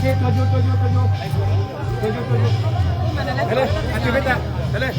เคตัวยูไปเลยอาชีพไม่แต่ไปเลย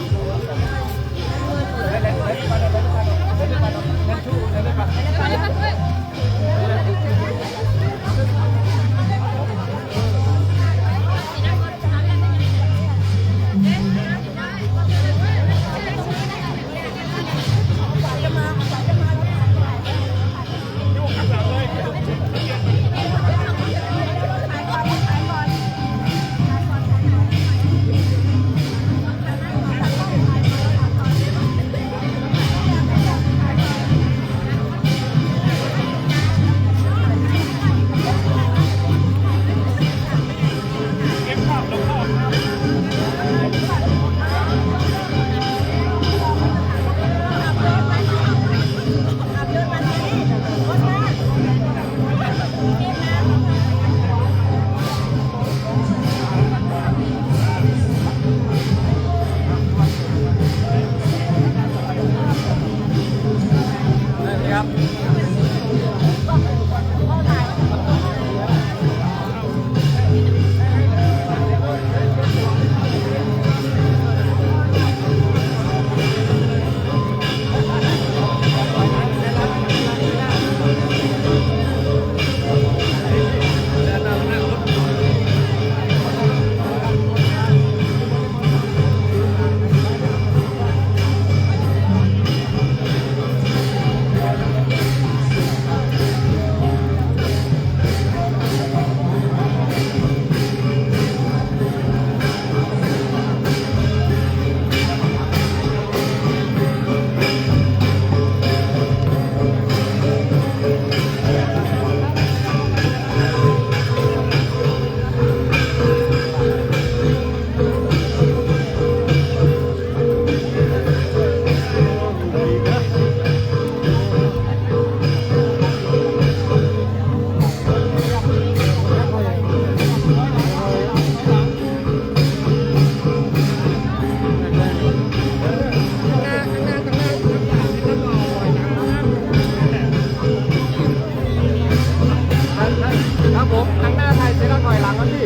ครับผมทางหน้าไทยเสร็จแล้วถอยหลังครับพี่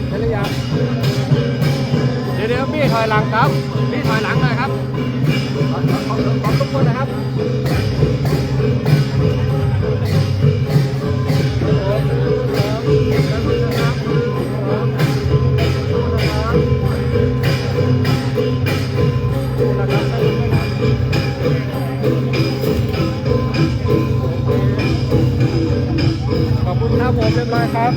เสร็จหรือยังเดี๋ยวพี่ถอยหลังครับพี่ถอยหลังหน่อยครับขอทุกคนนะครับขอบคุณครับผมเรียบร้อยครับ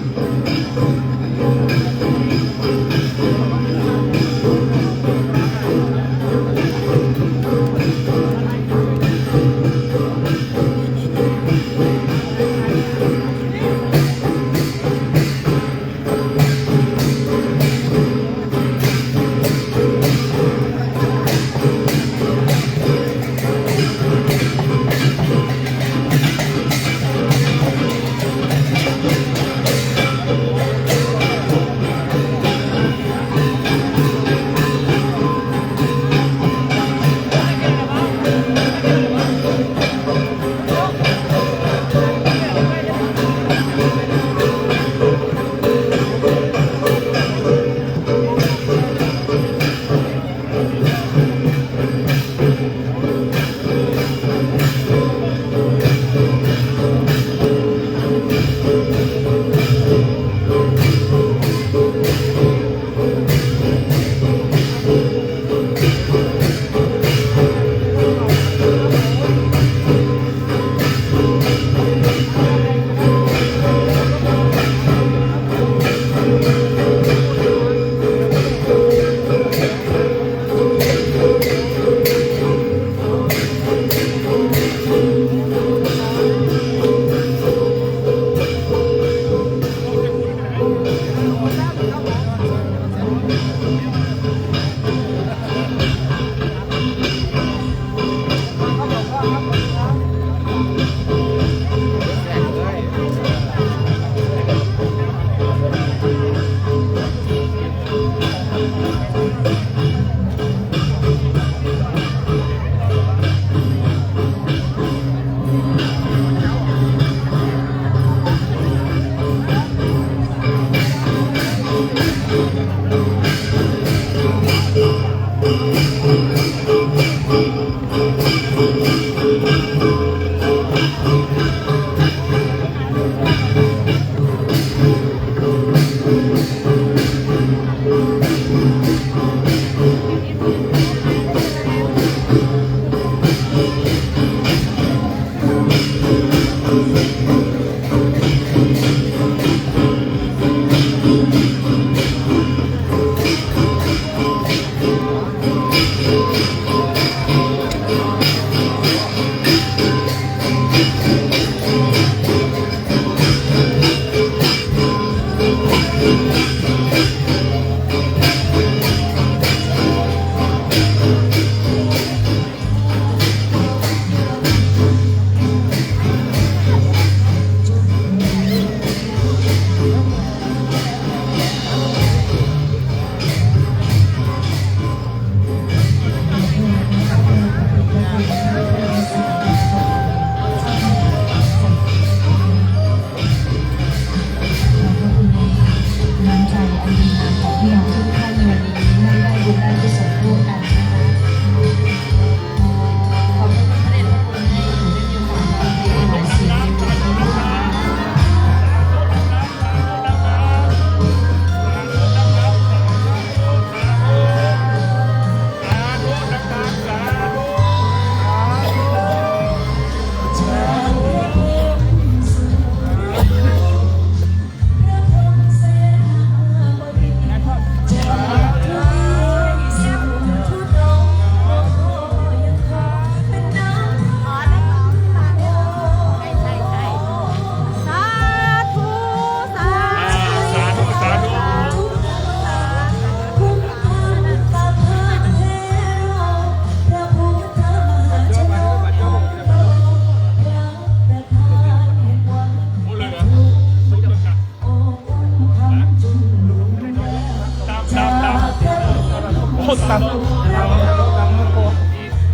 ดตำโมโก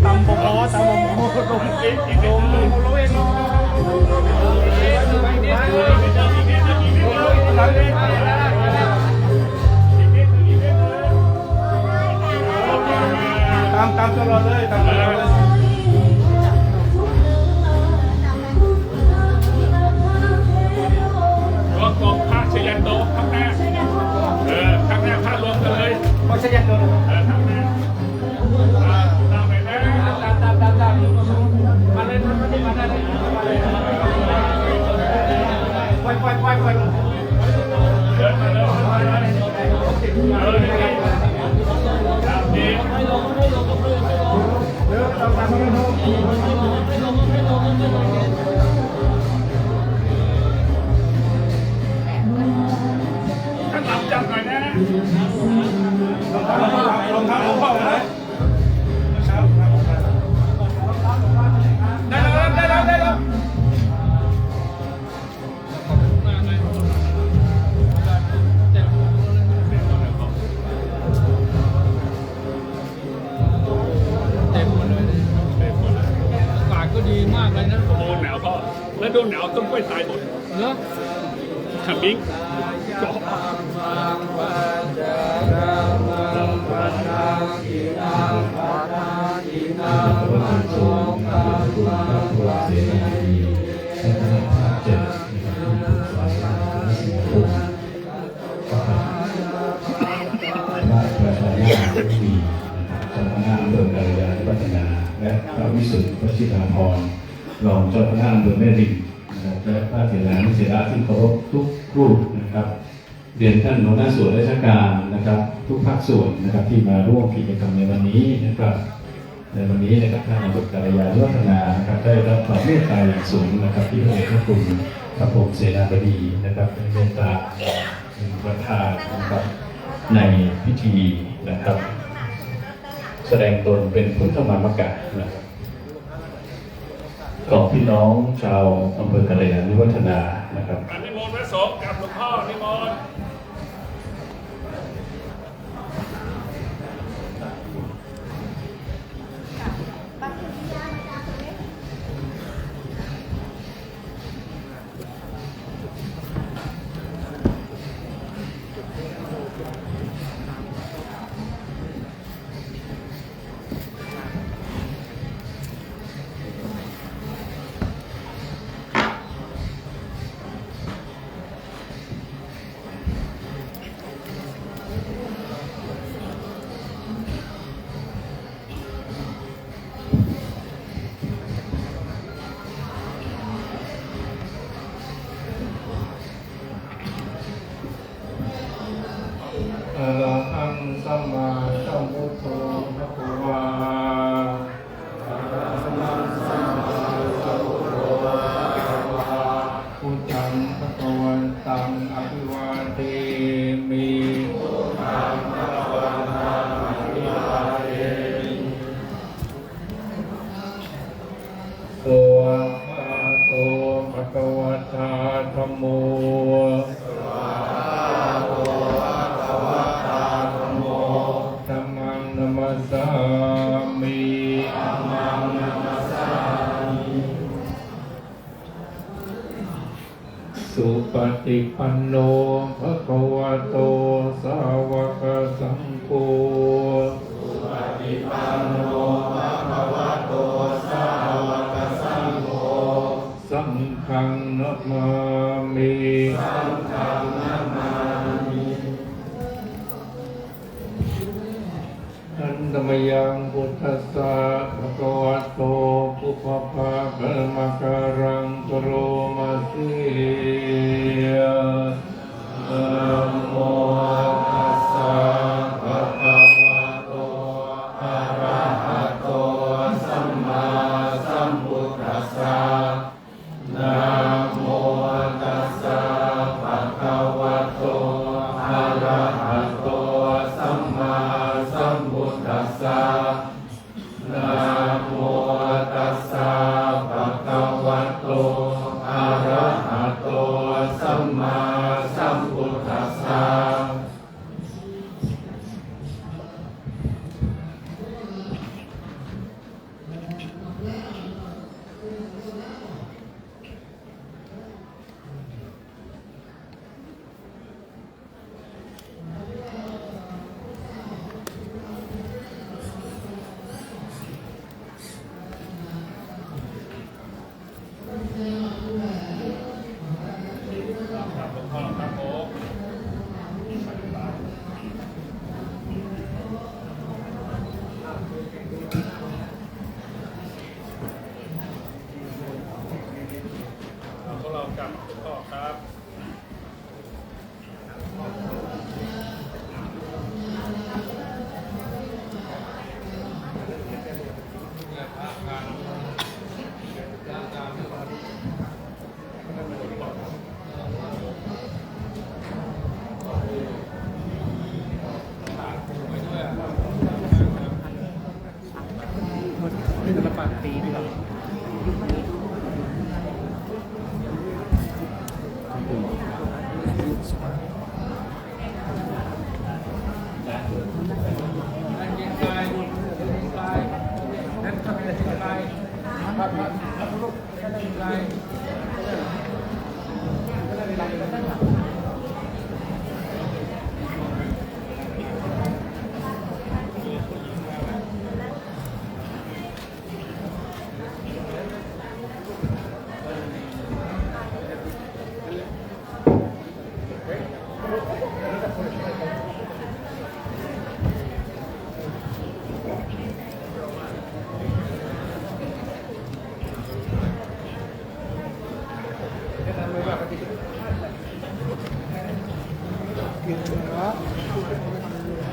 ตำโมตำโมลงเองลงเองตามตลอดเลยตามตลอดเลยรวมกองพระชยันโตข้างหน้าข้างหน้าพระรวมกันเลยพระชยันโตข้างหน้าตามไปนะตามมาเลยมาได้เลยปล่อยเดินมาเลยตามนี้ข้างหลังจับหน่อยนะรองเท้าเข้าเลยได้แล้วดีมากเลยนะโดนหนาวก็แล้วโดนหนาวต้นกล้วยตายหมดเนอะขับบิ้งจเจ้าคณะอำเภอกัลยาณิวัฒนาและพระวิสุทธิ์วชิราภรณ์รองเจ้าคณะอำเภอแม่ริมและพระเถรานุเถระที่เคารพทุกรูปนะครับเรียนท่านหัวหน้าส่วนราชการนะครับทุกภาคส่วนนะครับที่มาร่วมกิจกรรมในวันนี้นะครับในวันนี้นะครับท่านอำเภอกัลยาณิวัฒนานะครับได้รับความเมตตาอย่างสูงนะครับที่พระเดชพระคุณพระพรหมเสนาบดีนะครับเป็นเมตตาเป็นประธานนะครับในพิธีนะครับแสดงตนเป็นพุทธมามกะนะครับของพี่น้องชาวอำเภอกัลยาณิวัฒนานะครับนิมนต์พระสงฆ์กับหลวงพ่อนิมนต์อะระหังสัมมาสัมพุทโธภะคะวาอะระหังสัมมาสัมพุทโธภะคะวาพุทธังภะคะวันตังอภิวาเทมิพุทธังภะคะวันตังอภิวาเทมิโสภะโตภะคะวะตาธัมโมสามิธัมมังนัมสสามิสุปฏิปันโนภะคะวะโตสาวกสังโฆสุปฏิปันโนภะคะวะโตสาวกสังโฆสังฆังนัมมามิสังฆังนัมมามิอันธรรมยังพุทธัสสะภะคะวะโตปุพพะภะมะการังกโรมาสินะโมตัสสะภะคะวะโตอะระหะโตสัมมาสัมพุทธัสสะนะโมตัสสะภะคะวะโตอะระหะโตสัมมาสัมพุทธัสสะนะโมตัสสะภะคะวะโตอะระหะโตสัมมาสัมพุทธัสสะ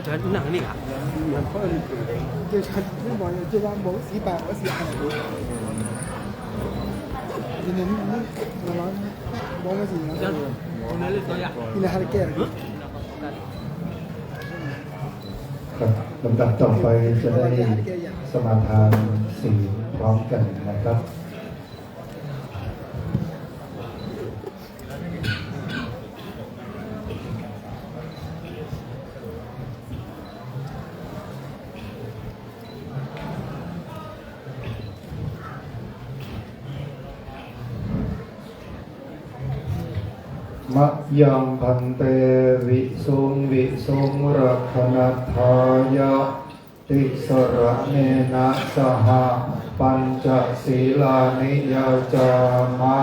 Jangan unang ni kak.就日本就把某几百个几百个，你能那么某个几个， Unang ni tu ya. 你来还得盖。 ครับลำดับต่อไปจะได้สมาทานศีลพร้อมกันนะครับ มะยังพันเตวิสุงรักขณทายะติสระเนนะสหปัญจศีลานิยาจามะ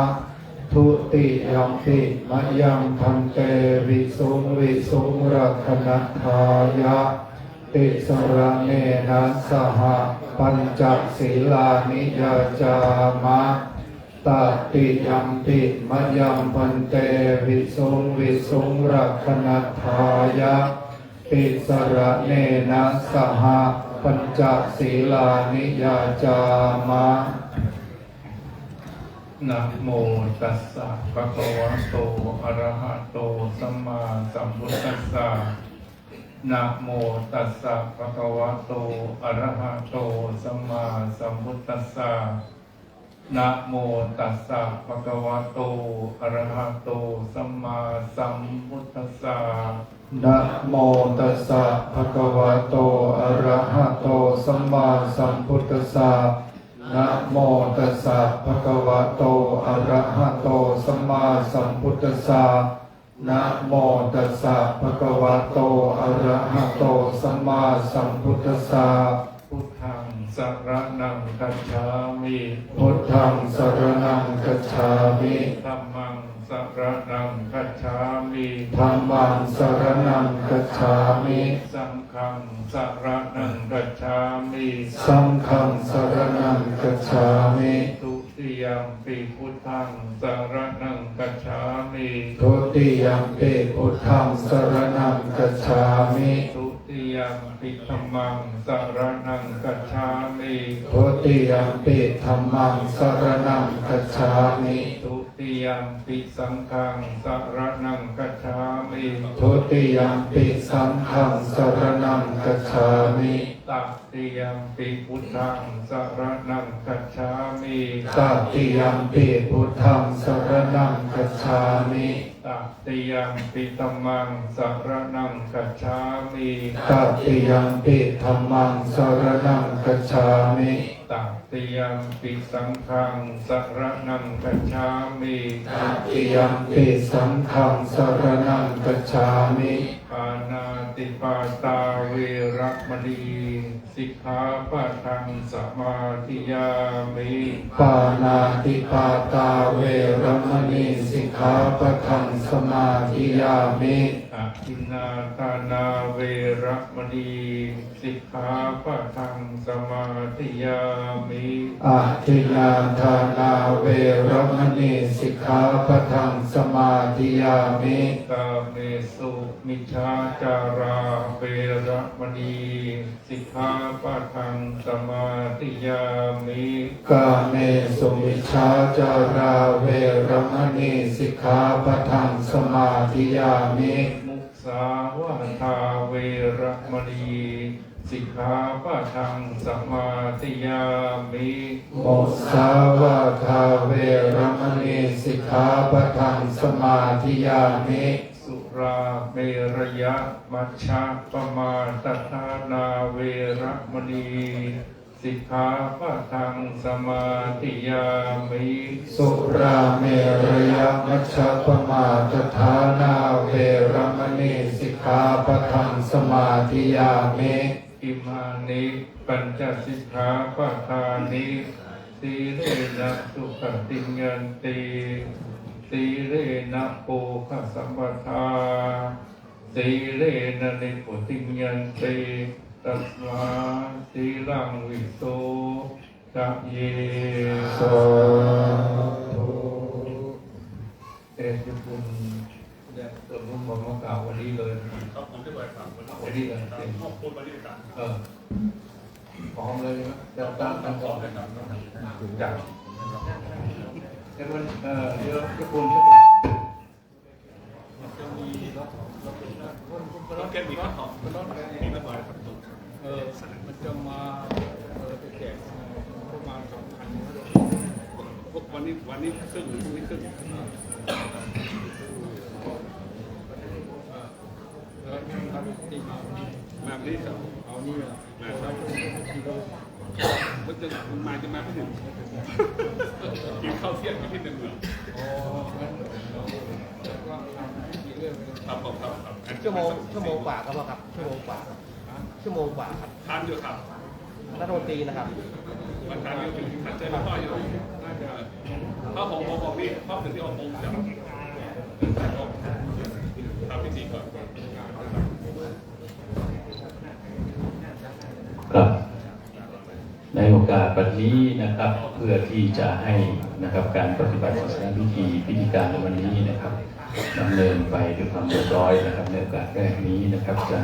ทุติยัมปิมะยังพันเตวิสุงรักขณทายะติสระเนนะสหปัญจศีลานิยาจามะตติยัมปิมะยังพันเตวิสุงรักขณทายะติสระเนนะสหปัญจศีลานิยาจามะนะโมตัสสะภะคะวะโตอะระหะโตสัมมาสัมพุทธัสสะนะโมตัสสะภะคะวะโตอะระหะโตสัมมาสัมพุทธัสสะนะโมตัสสะภะคะวะโตอะระหะโตสัมมาสัมพุทธัสสะนะโมตัสสะภะคะวะโตอะระหะโตสัมมาสัมพุทธัสสะนะโมตัสสะภะคะวะโตอะระหะโตสัมมาสัมพุทธัสสะนะโมตัสสะภะคะวะโตอะระหะโตสัมมาสัมพุทธัสสะพุทธังสรณังคัจฉามิพุทธังสรณังคัจฉามิธัมมังสรณังคัจฉามิธัมมังสรณังคัจฉามิสังฆังสรณังคัจฉามิสังฆังสรณังคัจฉามิทุติยัมปิพุทธังสรณังคัจฉามิทุติยัมปิพุทธังสรณังคัจฉามิทุติยัมปิธัมมังสรณังคัจฉามิทุติยัมปิธัมมังสรณังคัจฉามิทุติยัมปิสังฆังสรณังคัจฉามิทุติยัมปิสังฆังสรณังคัจฉามิตติยัมปิพุทธังสรณังคัจฉามิตติยัมปิพุทธังสรณังคัจฉามิตติยัมปิธัมมังสรณังคัจฉามิตติยัมปิธัมมังสรณังคัจฉามิตติยัมปิสังฆังสรณังคัจฉามิตติยัมปิสังฆังสรณังคัจฉามิปานาติปาตาเวระมณีสิกขาปะทังสมาธิยามิปานาติปาตาเวระมณีสิกขาปะทังสมาธิยามิอะทินนาทานาเวระมณีสิกขาปะทังสมาธิยามิอะทินนาทานาเวระมณีสิกขาปะทังสมาธิยามิกาเมสุมิจฉาจาราเวระมณีสิกขาปะทังสมาธิยามิกาเมสุมิจฉาจาราเวระมณีสิกขาปะทังสมาธิยามิมุสาวาทาเวระมณีสิกขาปะทังสมาธิยามิมุสาวาทาเวระมณีสิกขาปะทังสมาธิยามิสุร ราเมรยะมัชฌะปมาทฐานาเวระมณีสิกขาปะทังสมาธิยามิสุราเมรยะมัชฌะปมาทฐานาเวระมณีสิกขาปะทังสมาธิยามิอิมานิปัญจสิกขาปะทานิสีเลนะสุขติงยันติสีเลนะโภคสัมปทาสีเลนะนิพพุติงยันติตัสมาสีลังวิโสจะเยสาธุเตจุบุญเดี๋ยวตัวรุ่มบนมะกล่าววันนี้เลยครับผมจะไปฟังวันนี้เลยขอบคุณวันนี้กันพร้อมเลยไหมจะตั้งพร้อมเลยครับจัดเดี๋ยวเดี๋ยวจะคุณรถแกมีข้าวหอมมีมะพร้าวมันจะมาไปแจกประมาณ2,000วันนี้ครึ่งนี่ครึ่งแล้วทำตีมาที่สองเอานี่มาแล้วมันจะมาไม่ถึงกินข้าวเที่ยงที่1 มื้ออ๋อก็ทำอีกเรื่องนึงครับชั่วโมงกว่าครับชั่วโมงกว่าครับทานอยู่ครับรัฐมนตรีนะครับมันทานอยู่ถึงท่านเจอพ่ออยู่น่าจะพ่อผมนี่พ่อถึงที่6 โมงจะทำพิธีก่อนครับในโอกาสวันนี้นะครับเพื่อที่จะให้นะครับการปฏิบัติศาสนาพิธีการในวันนี้นะครับดำเนินไปด้วยความเรียบร้อยนะครับในโอกาสแรกนี้นะครับจะ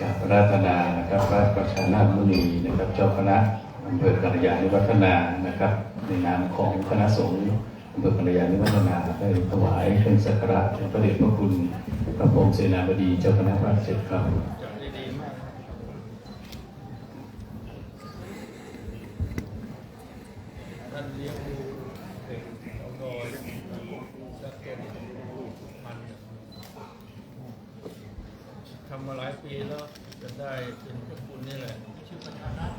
กราบอาราธนานะครับพระประชานาถมุนีนะครับเจ้าคณะอำเภอกัลยาณิวัฒนานะครับในนามของคณะสงฆ์อำเภอกัลยาณิวัฒนาได้ถวายเป็นสักการะแด่พระเดชพระคุณพระพรหมเสนาบดีเจ้าคณะราชครับท่านเลี้ยงดูเด็กเอาโดยสักเกณฑ์มันทำมาหลายปีแล้วจะได้เป็นพระคุณนี่แหละชื่อประชานาถ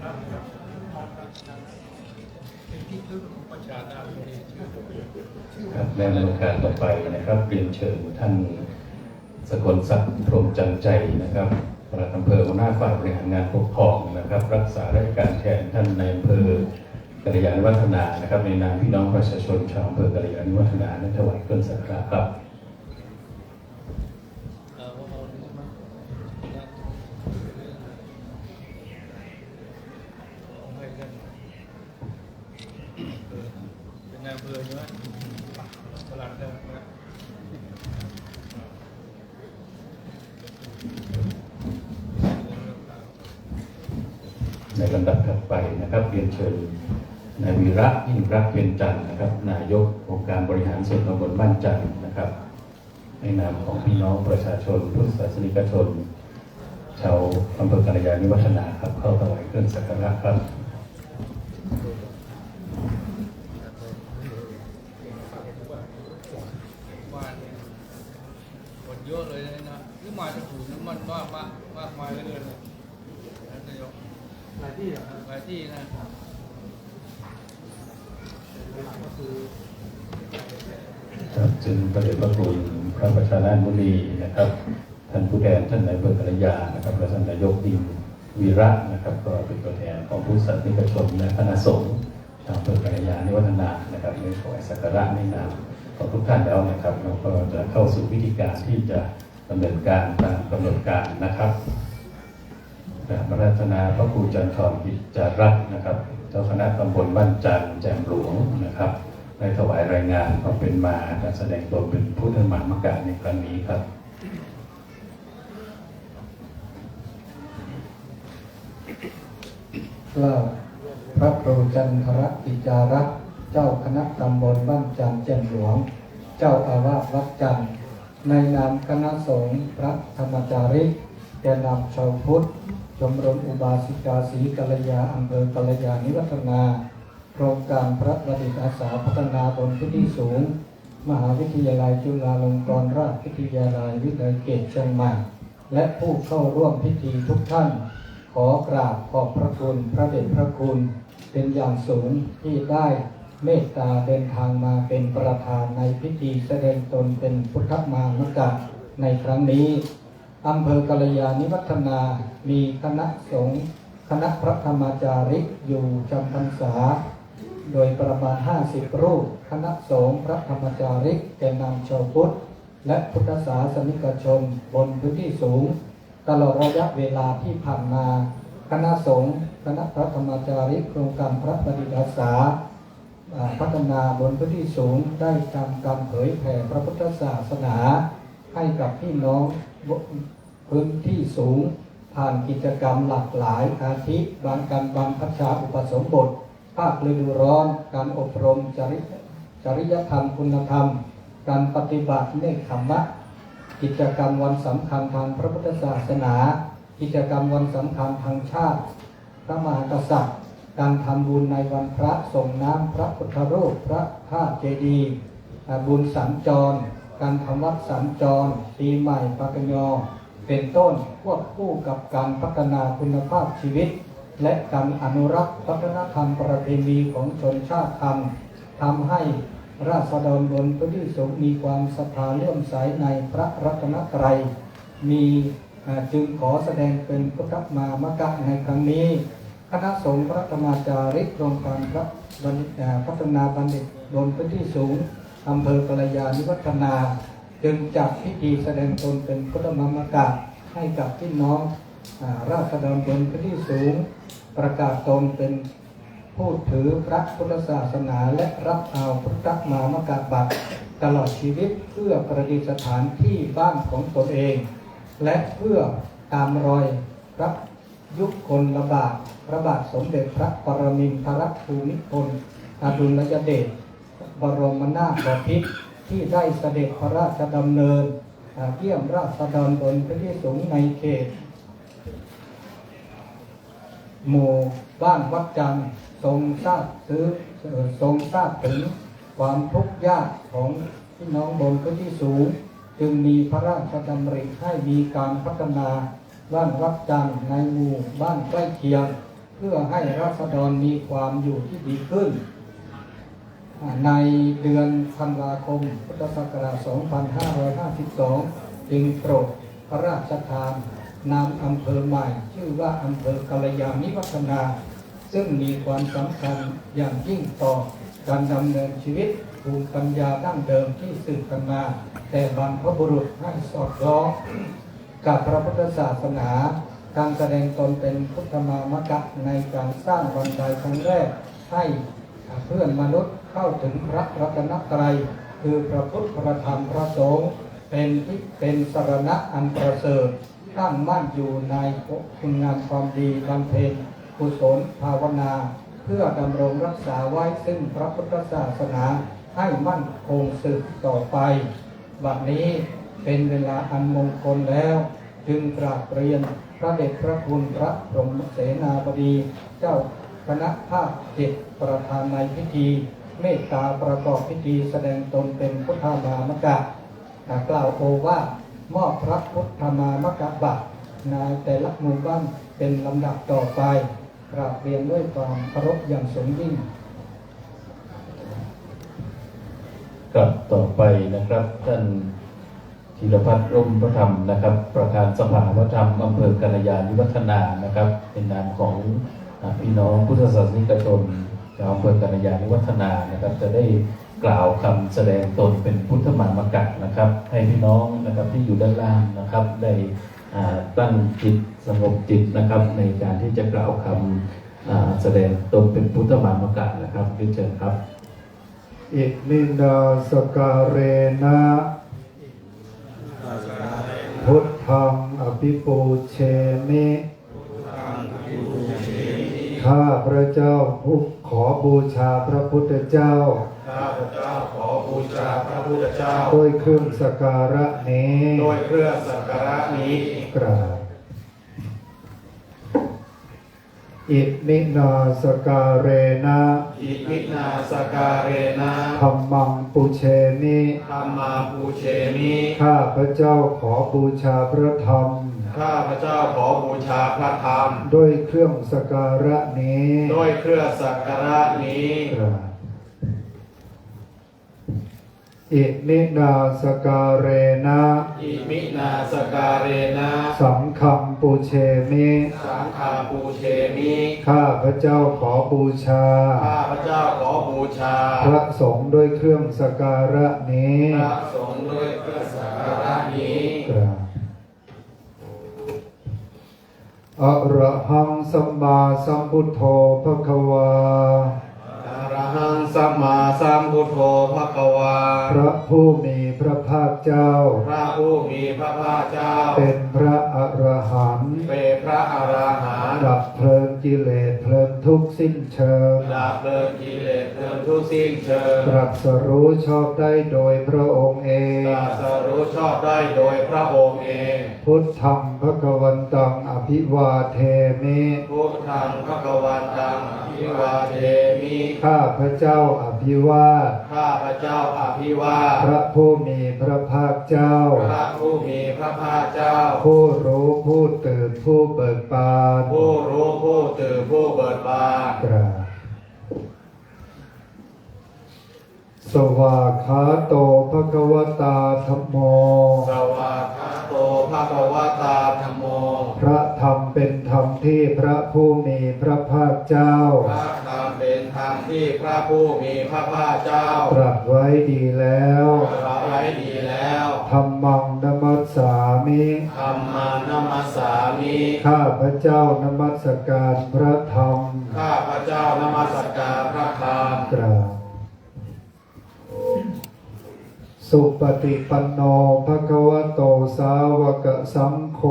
เป็นที่พึ่งของประชานาถครับในโอกาสต่อไปนะครับเรียนเชิญท่านสกลศักดิ์พรหมจันใจนะครับปลัดอำเภอหัวหน้าฝ่ายบริหารงานปกครองนะครับรักษาราชการแทนท่านในอำเภอกัลยาณิวัฒนานะครับในนามพี่น้องประชาชนชาวอำเภอกัลยาณิวัฒนาได้ถวายเครื่องสักการะครับเป็นนายอำเภอใช่ไหมตลาดเดิมนะในลำดับถัดไปนะครับเรียนเชิญนายวีระยิ่งรักเพียรจันทร์นะครับนายกองค์การบริหารส่วนตำบลบ้านจันทร์นะครับในนามของพี่น้องประชาชนพุทธศาสนิกชนชาวอำเภอกัลยาณิวัฒนาครับเข้าถวายเครื่องสักการะครับคนเยอะเลยนะที่มาจากศูนย์น้ำมันมากมายเหลือเกินนายกหลายที่นะครับจึงประเดชพระคุณพระประชานาถมุนีนะครับท่านผู้แทนท่านนายอำเภอกัลยานะครับและท่านนายกดินวีระนะครับก็เป็นตัวแทนของผู้ศาสนิกชนและคณะสงฆ์ชาวอำเภอกัลยาณิวัฒนานะครับในถวายสักการะในนามของทุกท่านแล้วนะครับเราก็จะเข้าสู่พิธีการที่จะดำเนินการตามกำหนดการนะครับกราบอาราธนาพระครูจันทร์กิจจารัตน์นะครับเจ้าคณะตำบลบ้านจันทร์แจ่มหลวงนะครับได้ถวายรายงานความเป็นมาการแสดงตนเป็นพุทธมามกะในครั้งนี้ครับว่าพระครูจันทรกิจจารัตน์เจ้าคณะตำบลบ้านจันทร์แจ่มหลวงเจ้าอาวาสวัดจันทร์ในนามคณะสงฆ์พระธรรมจาริกแก่นำชาวพุทธชมรมอุบาสิกาศรีกัลยาอำเภอกัลยาณิวัฒนาโครงการพระประดิษฐ์อาสาพัฒนาบนพื้นที่สูง มหาวิทยาลัยจุฬาลงกรณราชวิทยาลัยวิทยาเขตเชียงใหม่และผู้เข้าร่วมพิธีทุกท่านขอกราบขอบพระคุณพระเดชพระคุณเป็นอย่างสูงที่ได้เมตตาเดินทางมาเป็นประธานในพิธีแสดงตนเป็นพุทธมามกะในครั้งนี้อำเภอกัลยาณิวัฒนามีคณะสงฆ์คณะพระธรรมจาริกอยู่จำพรรษาโดยประมาณ50 รูปคณะสงฆ์พระธรรมจาริกแก่นำชาวพุทธและพุทธศาสนิกชนบนพื้นที่สูงตลอดระยะเวลาที่ผ่านมาคณะสงฆ์คณะพระธรรมจาริกโครงการพระปฏิบัติศาสนาพัฒนาบนพื้นที่สูงได้ทำการเผยแผ่พระพุทธศาสนาให้กับพี่น้องพื้นที่สูงผ่านกิจกรรมหลากหลายอาทิบางการบางพัชชาอุปสมบทภาคฤดูร้อนการอบรมจริยธรรมคุณธรรมการปฏิบัติเนกขมะกิจกรรมวันสำคัญทางพระพุทธศาสนากิจกรรมวันสำคัญทางชาติพระมหากษัตริย์การทำบุญในวันพระส่งน้ำพระพุทธรูปพระธาตุเจดีย์บุญสัญจรการทำวัดสัญจรปีใหม่ปากญอเป็นต้นควบคู่กับการพัฒนาคุณภาพชีวิตและการอนุรักษ์วัฒนธรรมประเพณีของชนชาติไทยทำให้ราษฎรบนพื้นที่สูงมีความศรัทธาเลื่อมใสในพระรัตนตรัยจึงขอแสดงเป็นพุทธมามกะในครั้งนี้คณะสงฆ์พระธรรมจาริกโครงการพระพัฒนาบัณฑิตบนพื้นที่สูงอำเภอกัลยาณิวัฒนาจึงจัดพิธีแสดงตนเป็นพุทธมามกะให้กับพี่น้องราษฎรบนพื้นที่สูงประกาศตนเป็นผู้ถือพระพุทธศาสนาและรับเอาพุทธมามกะบัตรตลอดชีวิตเพื่อประดิษฐานที่บ้านของตนเองและเพื่อตามรอยพระยุคลบาทพระบาทสมเด็จพระปรมินทรภูมิพลอดุลยเดชบรมนาถบพิตรที่ได้เสด็จพระราชดำเนินเยี่ยมราษฎรบนพื้นที่สูงในเขตหมู่บ้านวัดจันทร์ทรงทราบถึงความทุกข์ยากของพี่น้องบนพื้นที่สูงจึงมีพระราชดำริให้มีการพัฒนาบ้านวัดจันทร์ในหมู่บ้านใกล้เคียงเพื่อให้ราษฎรมีความอยู่ที่ดีขึ้นในเดือนธันวาคมพุทธศักราช 2552 จึงโปรดพระราชทานนามอำเภอใหม่ชื่อว่าอำเภอกัลยาณิวัฒนาซึ่งมีความสำคัญอย่างยิ่งต่อการดำเนินชีวิตภูมิปัญญาดั้งเดิมที่สืบกันมาแต่บรรพบุรุษให้สอดคล้องกับพระพุทธศาสนาการแสดงตนเป็นพุทธมามกะในการสร้างบันไดครั้งแรกให้เพื่อนมนุษย์เข้าถึงพระรัตนตรัยคือพระพุทธพระธรรมพระสงฆ์เป็นสรณะอันประเสริฐตั้งมั่นอยู่ในคุณงามความดีบำเพ็ญกุศลภาวนาเพื่อดำรงรักษาไว้ซึ่งพระพุทธศาสนาให้มั่นคงสืบต่อไปบัดนี้เป็นเวลาอันมงคลแล้วจึงกราบเรียนพระเดชพระคุณพระพรหมเสนาบดีเจ้าคณะภาค7ประธานในพิธีเมตตาประกอบพิธีแสดงตนเป็นพุทธมามกะกล่าวโอวาทมอบพระพุทธมามกะบัตรในแต่ละหมู่บ้านเป็นลำดับต่อไปกราบเรียนด้วยความเคารพอย่างสูงยิ่ง กับต่อไปนะครับท่านธีรพัฒน์ร่มพระธรรมนะครับประธานสภาวัฒนธรรมอำเภอกัลยาณิวัฒนานะครับเป็นนามของพี่น้องพุทธศาสนิกชนชาวอำเภอกัลยาณิวัฒนานะครับจะได้กล่าวคำแสดงตนเป็นพุทธมามกะนะครับให้พี่น้องนะครับที่อยู่ด้านล่างนะครับได้ตั้งจิตสงบจิตนะครับในการที่จะกล่าวคำแสดงตนเป็นพุทธมามกะนะครับเรียนเชิญครับอิมินาสการเรนะพุทธังอภิปูเชมิข้าพระเจ้าผู้ขอบูชาพระพุทธเจ้าข้าพระเจ้าขอบูชาพระพุทธเจ้าด้วยเครื่องสักการะนี้ด้วยเครื่องสักการะนี้กราบ อิมินาสการเรนะ อิมินาสการเรนะ ธัมมังปุเชมิ ธัมมาปูเชมิ ข้าพระเจ้าขอบูชาพระธรรม ข้าพเจ้าขอบูชาพระธรรม ด้วยเครื่องสักการะนี้ ด้วยเครื่องสักการะนี้ อิมินาสการเรนะ อิมินาสการเรนะ สังฆังปุเชมิ สังฆาปูเชมิ ข้าพระเจ้าขอบูชา ข้าพเจ้าขอบูชา พระสงฆ์ด้วยเครื่องสักการะนี้ พระสงฆ์ด้วยเครื่องสักการะนี้ อะระหังสัมมาสัมพุทโธภควา อะระหังสัมมาสัมพุทโธภควา พระผู้มีพระภาคเจ้า พระผู้มีพระภาคเจ้า เป็นพระอรหันต์ เป็นพระอรหันต์ ดับเพลิงกิเลสเพลิงทุกข์สิ้นเชิง ดับเพลิงกิเลสเพลิงทุกข์สิ้นเชิง ตรัสรู้ชอบได้โดยพระองค์เอ ต ง รัสรู้ชอบได้โดยพระองค์เอง พุทธังภวันตังอภิวาเทมิ พุทธังภควันตังอภิวาเทมิ ข้าพระเจ้าอภิวาท ข้าพเจ้าอภิวาท พระผู้มีพระภาคเจ้า พระผู้มีพระภาคเจ้า ผู้รู้ผู้ตื่นผู้เบิกบาน ผู้รู้ผู้ตื่นผู้เบิกบาน กราบสวากขาโตภควตาธัมโม สวากขาโตภควตาธัมโม พระธรรมเป็นธรรมที่พระผู้มีพระภาคเจ้า พระธรรมเป็นธรรมที่พระผู้มีพระภาคเจ้า ตรัสไว้ดีแล้ว ตรัสไว้ดีแล้ว ธัมมังนมัสสามิ ธัมมานัมมัสสามิ ข้าพระเจ้านมัสการพระธรรม ข้าพเจ้านมัสการพระธรรม กราบสุปฏิปันโนภควโตสาวกสังโฆ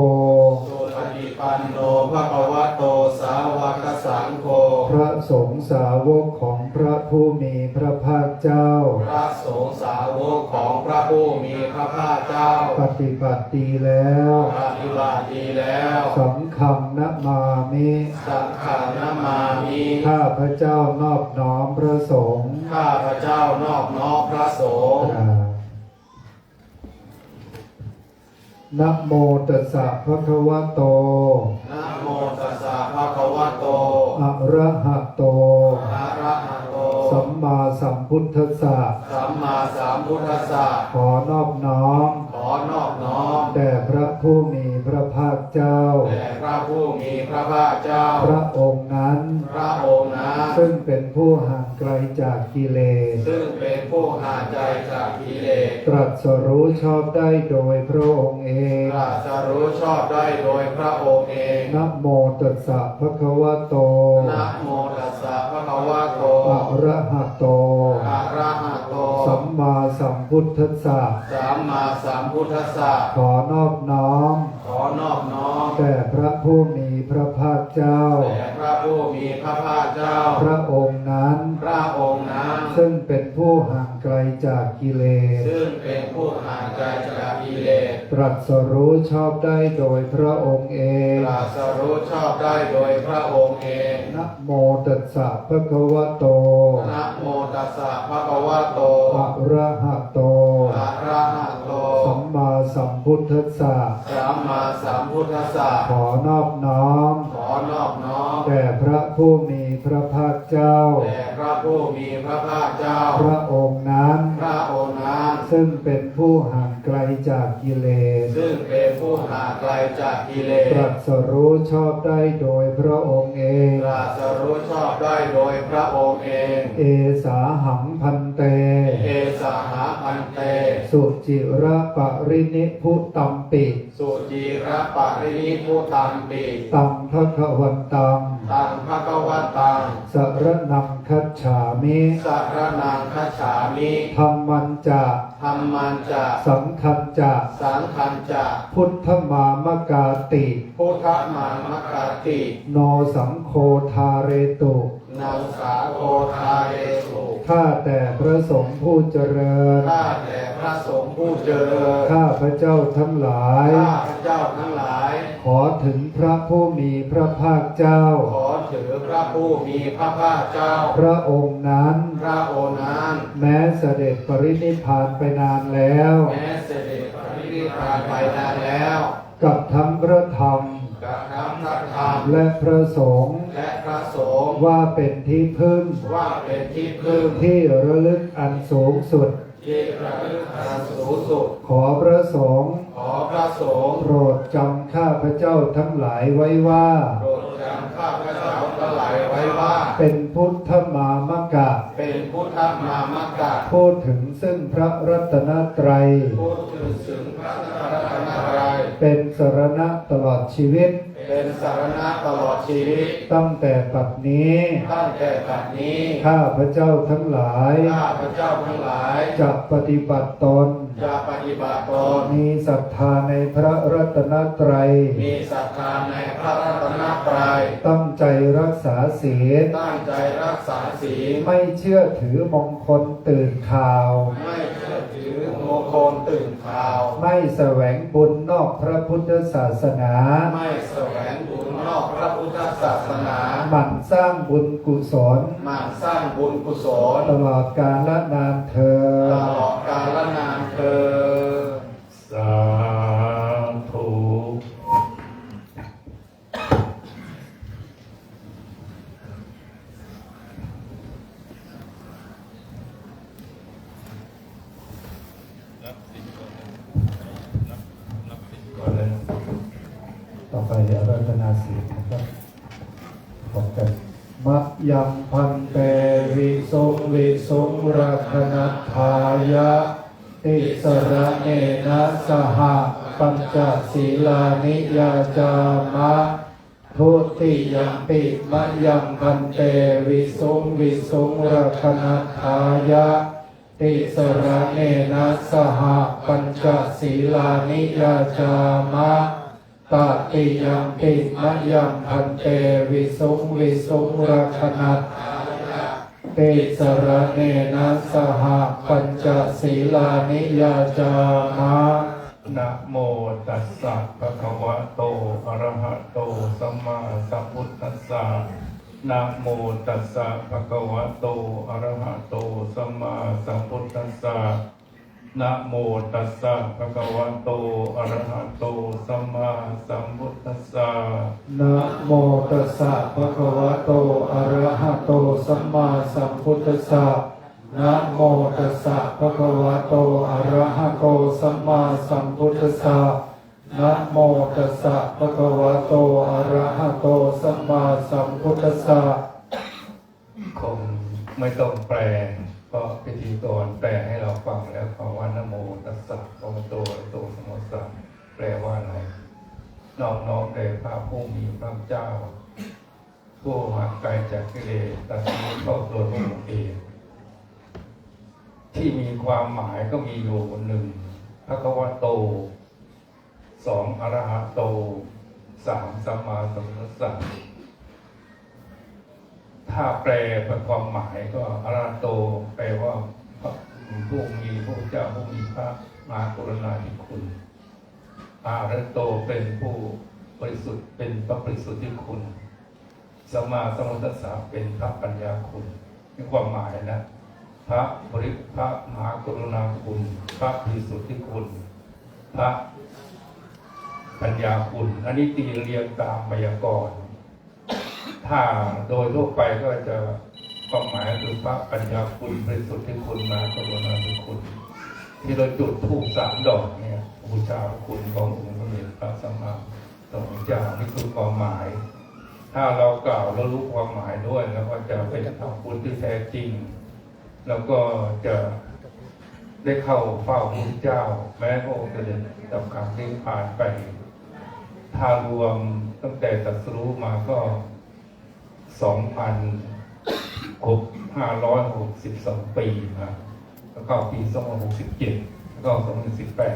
สุปฏิปันโนภควโตสาวกสังโฆ พระสงฆ์สาวกของพระผู้มีพระภาคเจ้า พระสงฆ์สาวกของพระผู้มีพระภาคเจ้า ปฏิบัติดีแล้ว ปฏิบัติดีแล้ว สังฆังนะมามิ สังฆานามามิ ข้าพระเจ้านอบน้อมพระสงฆ์ ข้าพเจ้านอบน้อมพระสงฆ์ นะโมตัสสะภะคะวะโต นะโมตัสสะภะคะวะโต อะระหะโต อะระหะโต สัมมาสัมพุทธัสสะ สัมมาสัมพุทธัสสะ ขอนอบน้อม ขอนอบน้อม แด่พระผู้มีพระภาคเจ้า แด่พระผู้มีพระภาคเจ้า พระองค์นั้น พระองค์นั้น ซึ่งเป็นผู้ห่างไกลจากกิเลส ซึ่งเป็นผู้ห่างใจจากกิเลส ตรัสรู้ชอบได้โดยพระองค์เอง ตรัสรู้ชอบได้โดยพระองค์เอง นะโมตัสสะภะคะวะโต นะโมตัสสะภะคะวะโต อะระหะโต อะระหะโต สัมมาสัมพุทธัสสะ สัมมาสัมพุทธัสสะ ขอนอบน้อม ขอนอบน้อม แด่พระผู้มีพระภาคเจ้า แด่พระผู้มีพระภาคเจ้า พระองค์นั้น พระองค์นั้น ซึ่งเป็นผู้ห่างไกลจากกิเลส ซึ่งเป็นผู้ห่างไกลจากกิเลส ตรัสรู้ชอบได้โดยพระองค์เอง ตรัสรู้ชอบได้โดยพระองค์เอง นะโมตัสสะภะคะวะโต นะโมตัสสะภะคะวะโต อะระหะโต อะระหะโต สัมมาสัมพุทธัสสะ สัมมาสัมพุทธัสสะ ขอนอบน้อม ขอนอบน้อม แด่พระผู้มีพระภาคเจ้า แด่พระผู้มีพระภาคเจ้า พระองค์นั้น พระองค์นั้น ซึ่งเป็นผู้ห่างไกลจากกิเลส ซึ่งเป็นผู้ห่างไกลจากกิเลส ตรัสรู้ชอบได้โดยพระองค์เอง ตรัสรู้ชอบได้โดยพระองค์เอง เอสาหังพันเต เอสหะพันเต สุจิระปรินิพุตัมปิ สุจีระปะรินิพุตัมปิ ตังภคะวันตัง ตังภะคะวะตัง สรนังคัจฉามิ สารนังคัจฉามิ ธัมมันจะ ธัมมันจะ สังคันจะ สังฆันจะ พุทธมามกาติ พุทธมามกาติ โนสังโฆทาเรตุ นังสาโคทาเรสุ ข้าแต่พระสงฆ์ผู้เจริญ ข้าแต่พระสงฆ์ผู้เจริญ ข้าพระเจ้าทั้งหลาย ข้าพระเจ้าทั้งหลาย ขอถึงพระผู้มีพระภาคเจ้า ขอถือ พระผู้มีพระภาคเจ้าพระองค์นั้น พระองค์นั้นแม้เสด็จปรินิพพานไปนานแล้ว แม้เสด็จปรินิพพานไปนานแล้ว กับทั้งพระธรรม กับทั้งพระธรรม และพระสงฆ์ และพระสงฆ์ ว่าเป็นที่พึ่ง ว่าเป็นที่พึ่ง ที่ระลึกอันสูงสุด ที่ระลึกอันสูงสุด ขอพระสงฆ์ ขอพระสงฆ์ โปรดจำข้าพระเจ้าทั้งหลายไว้ว่า โปรดจำข้าพเจ้าทั้งหลายไว้ว่า เป็นพุทธมามกะ เป็นพุทธมามกะ พูดถึงซึ่งพระรัตนตรัย พูดถึงพระรัตนตรัย เป็นสรณะตลอดชีวิต เป็นสารณะตลอดชีวิต ตั้งแต่ปัจนี้ ตั้งแต่บัดนี้ ข้าพระเจ้าทั้งหลาย ข้าพเจ้าทั้งหลาย จะปฏิบัติตน จะปฏิบัติตน มีศรัทธาในพระรัตนตรัย มีศรัทธาในพระรัตนตรัย ตั้งใจรักษาศีล ตั้งใจรักษาศีล ไม่เชื่อถือมงคลตื่นข่าว ไม่เชื่อถือมงคลตื่นข่าว ไม่แสวงบุญนอกพระพุทธศาสนา ไม่แสวงบุญนอกพระพุทธศาสนา หมั่นสร้างบุญกุศล หมั่นสร้างบุญกุศล ตลอดกาลนานเธอ ต ญ ลอดกาลนานเทอญ สาธุ ต่อไปอาราธนาศีลนะครับขอบกันมะยังพันเตวิสุวิสุรักนัทธายะติสระเนนะสหปัญจศีลานิยาจามะทุติยัมปิมะยังพันเตวิสุวิสุรักนัทธายะติสระเนนะสหปัญจศีลานิยาจามะตติยัมปิมะยังพันเตวิสุวิสุรักนัทธายะติสระเนนะสหปัญจศีลานิยาจามะ นะโมตัสสะภะคะวะโตอะระหะโตสัมมาสัมพุทธัสสะนะโมตัสสะภะคะวะโตอะระหะโตสัมมาสัมพุทธัสสะนะโมตัสสะภะคะวะโตอะระหะโตสัมมาสัมพุทธัสสะ นะโมตัสสะภะคะวะโตอะระหะโตสัมมาสัมพุทธัสสะนะโมตัสสะภะคะวะโตอะระหะโตสัมมาสัมพุทธัสสะนะโมตัสสะภะคะวะโตอะระหะโตสัมมาสัมพุทธัสสะ คงไม่ต้องแปลก็พิธีกรแปลให้เราฟังแล้วคำว่านะโมตัสสะภะคะวะโตอะระหะโตสัมมาสัมพุทธัสสะแปลว่าอะไรน้อมแด่พระผู้มีพระเจ้าผู้ห่างไกลจากกิเลสตัดสู้เข้าตัวพระองค์เองที่มีความหมายก็มีอยู่หนึ่งภคะวะโตสองอะระหะโตสามสัมมาสัมพุทธัสสะถ้าแปลเป็นความหมายก็อะระหะโตแปลว่าผู้มีพระเจ้าผู้มีพระมหากรุณาธิคุณอะระหะโตเป็นผู้บริสุทธิ์เป็นพระบริสุทธิ์ที่คุณสัมมาสัมพุทธัสสะเป็นพระปัญญาคุณมีความหมายนะพระมหากรุณาคุณพระบริสุทธิ์ที่คุณพระปัญญาคุณอันนี้ตีเรียงตามไวยากรณ์ถ้าโดยทั่วไปก็จะความหมายคือพระปัญญาคุณบริสุทธิ์ที่คุณมากรุณาธิคุณที่เราจุดธูป3 ดอกเนี่ยบูชาคุณขององค์พระเดชพระสัมมาสัมพุทธเจ้านี่คือความหมายถ้าเรากล่าวแล้วรู้ความหมายด้วยแล้วก็จะเป็นธรรมคุณที่แท้จริงแล้วก็จะได้เข้าเฝ้าพระพุทธเจ้าแม้พระองค์จะเดินดับขังที่ผ่านไปถ้ารวมตั้งแต่ตรัสรู้มาก็2,562 ปีนะแล้วก็ปี2567แล้วก็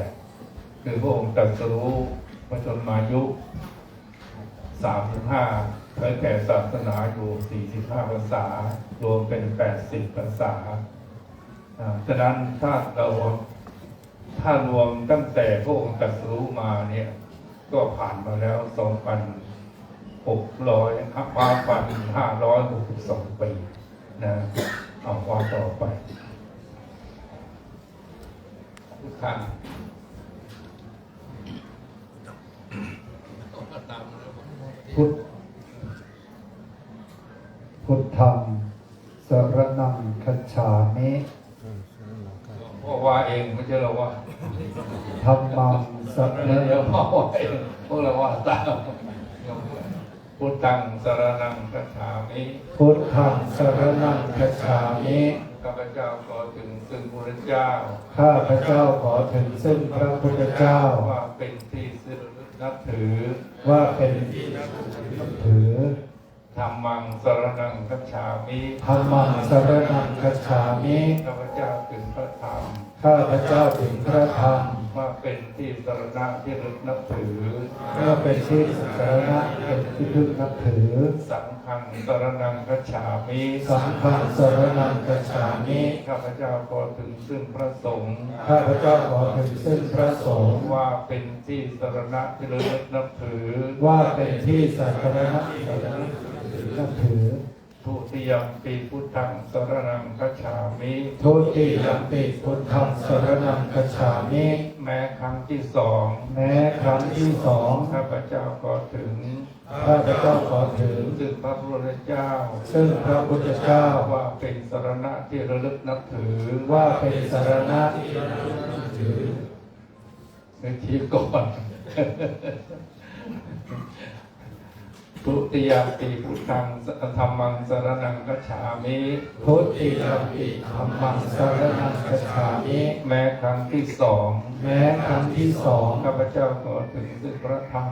2018คือพระองค์ตรัสรู้พระชนมายุ35เผยแผ่ศาสนาอยู่45 พรรษารวมเป็น80 พรรษาฉะนั้นถ้ารวมตั้งแต่พระองค์ตรัสรู้มาเนี่ยก็ผ่านมาแล้ว ความฝัน562 ปีนะเอาความต่อไปทุกท่านพุทธังสรณังคัจฉามิ เพราะว่าเองไม่ใช่เราว่า ธัมมังสร เดี๋ ณั ยว ง พ่อว่าเองพวกเราว่าตามพุทธังสรณังคัจฉามิ พุทธังสรณังคัจฉามิ ข้าพเจ้าขอถึงซึ่งพระเจ้า ข้าพเจ้าขอถึงซึ่งพระพุทธเจ้า ว่าเป็นที่นับถือ ว่าเป็นที่นับถือ ธัมมังสรณังคัจฉามิ ธัมมังสรณังคัจฉามิ ข้าพเจ้าถึงพระธรรม ข้าพเจ้าถึงพระธรรม ว่าเป็นที่สรณะที่รึกนับถือ เมื่อเป็นที่สรณะเป็นที่พึงนับถือ สังฆังสรณังคัจฉามิ สังฆังสรณังคัจฉามิ ข้าพเจ้าขอถึงซึ่งพระสงฆ์ ข้าพเจ้าขอถึงซึ่งพระสงฆ์ ว่าเป็นที่สรณะที่รึกนับถือ ว่าเป็นที่สรณะนับถือ ทุติยมปีพุทธังสรณังคัจฉามิ ทุติยัมปิพุทธังสรณังคัจฉามิ แม้ครั้งที่สอง แม้ครั้งที่สอง ข้าพเจ้าขอถึง ข้าพเจ้าขอถึง ซึ่งพระพุทธเจ้า ซึ่งพระพุทธเจ้า ว่าเป็นสรณะที่ระลึกนับถือ ว่าเป็นสรณะ ในทีก่อนทุติยมปีพุทธังธัมมังสรณังคัจฉามิ ทุติยัมปิธัมมังสรณังคัจฉามิ แม้ครั้งที่สอง แม้ครั้งที่สอง ข้าพเจ้าขอถึงซึ่งพระธรรม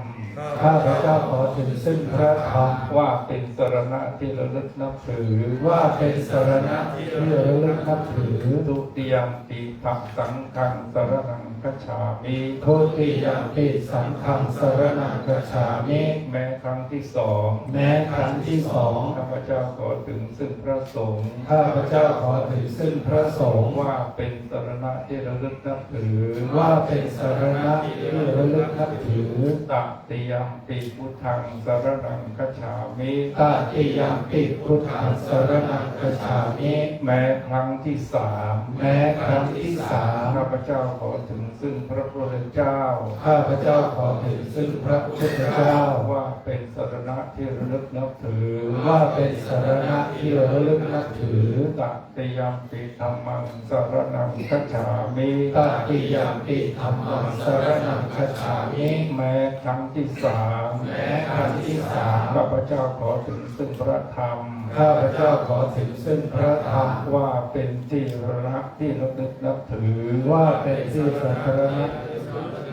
ข้าพเจ้าขอถึงซึ่งพระธรรม ว่าเป็นสรณะที่ระลึกนับถือ ว่าเป็นสรณะที่ระลึกนับถือ ทุติยมปีธัมสังฆังสรณังคัจฉามิ ทุติยัมปิสังฆังสรณังคัจฉามิ แม้ครั้งที่สอง แม้ครั้งที่สอง ข้าพเจ้าขอถึงซึ่งพระสงฆ์ ข้าพเจ้าขอถึงซึ่งพระสงฆ์ ว่าเป็นสรณะที่ระลึกนับถือ ว่าเป็นสรณะที่ระลึกนับถือ ตติยมปีพุทธังสรณังคัจฉามิ ตติยัมปิพุทธังสรณังคัจฉามิ แม้ครั้งที่สาม แม้ครั้งที่สาม ข้าพเจ้าขอถึงซึ่งพระพุทธเจ้า ข้าพเจ้าขอถึงซึ่งพระพุทธเจ้า ว่าเป็นสรณะที่ระลึกนับถือ ว่าเป็นสรณะที่ระลึกนับถือ ตติยมปีธัมมังสรณังคัจฉามิ ตติยัมปิธัมมังสรณังคัจฉามิ แม้ครั้งที่สาม แม้ครั้งที่สาม ข้าพเจ้าขอถึงซึ่งพระธรรม ข้าพเจ้าขอถึงซึ่งพระธรรม ว่าเป็นที่รักที่ระลึกนับถือ ว่าเป็นที่สักการะ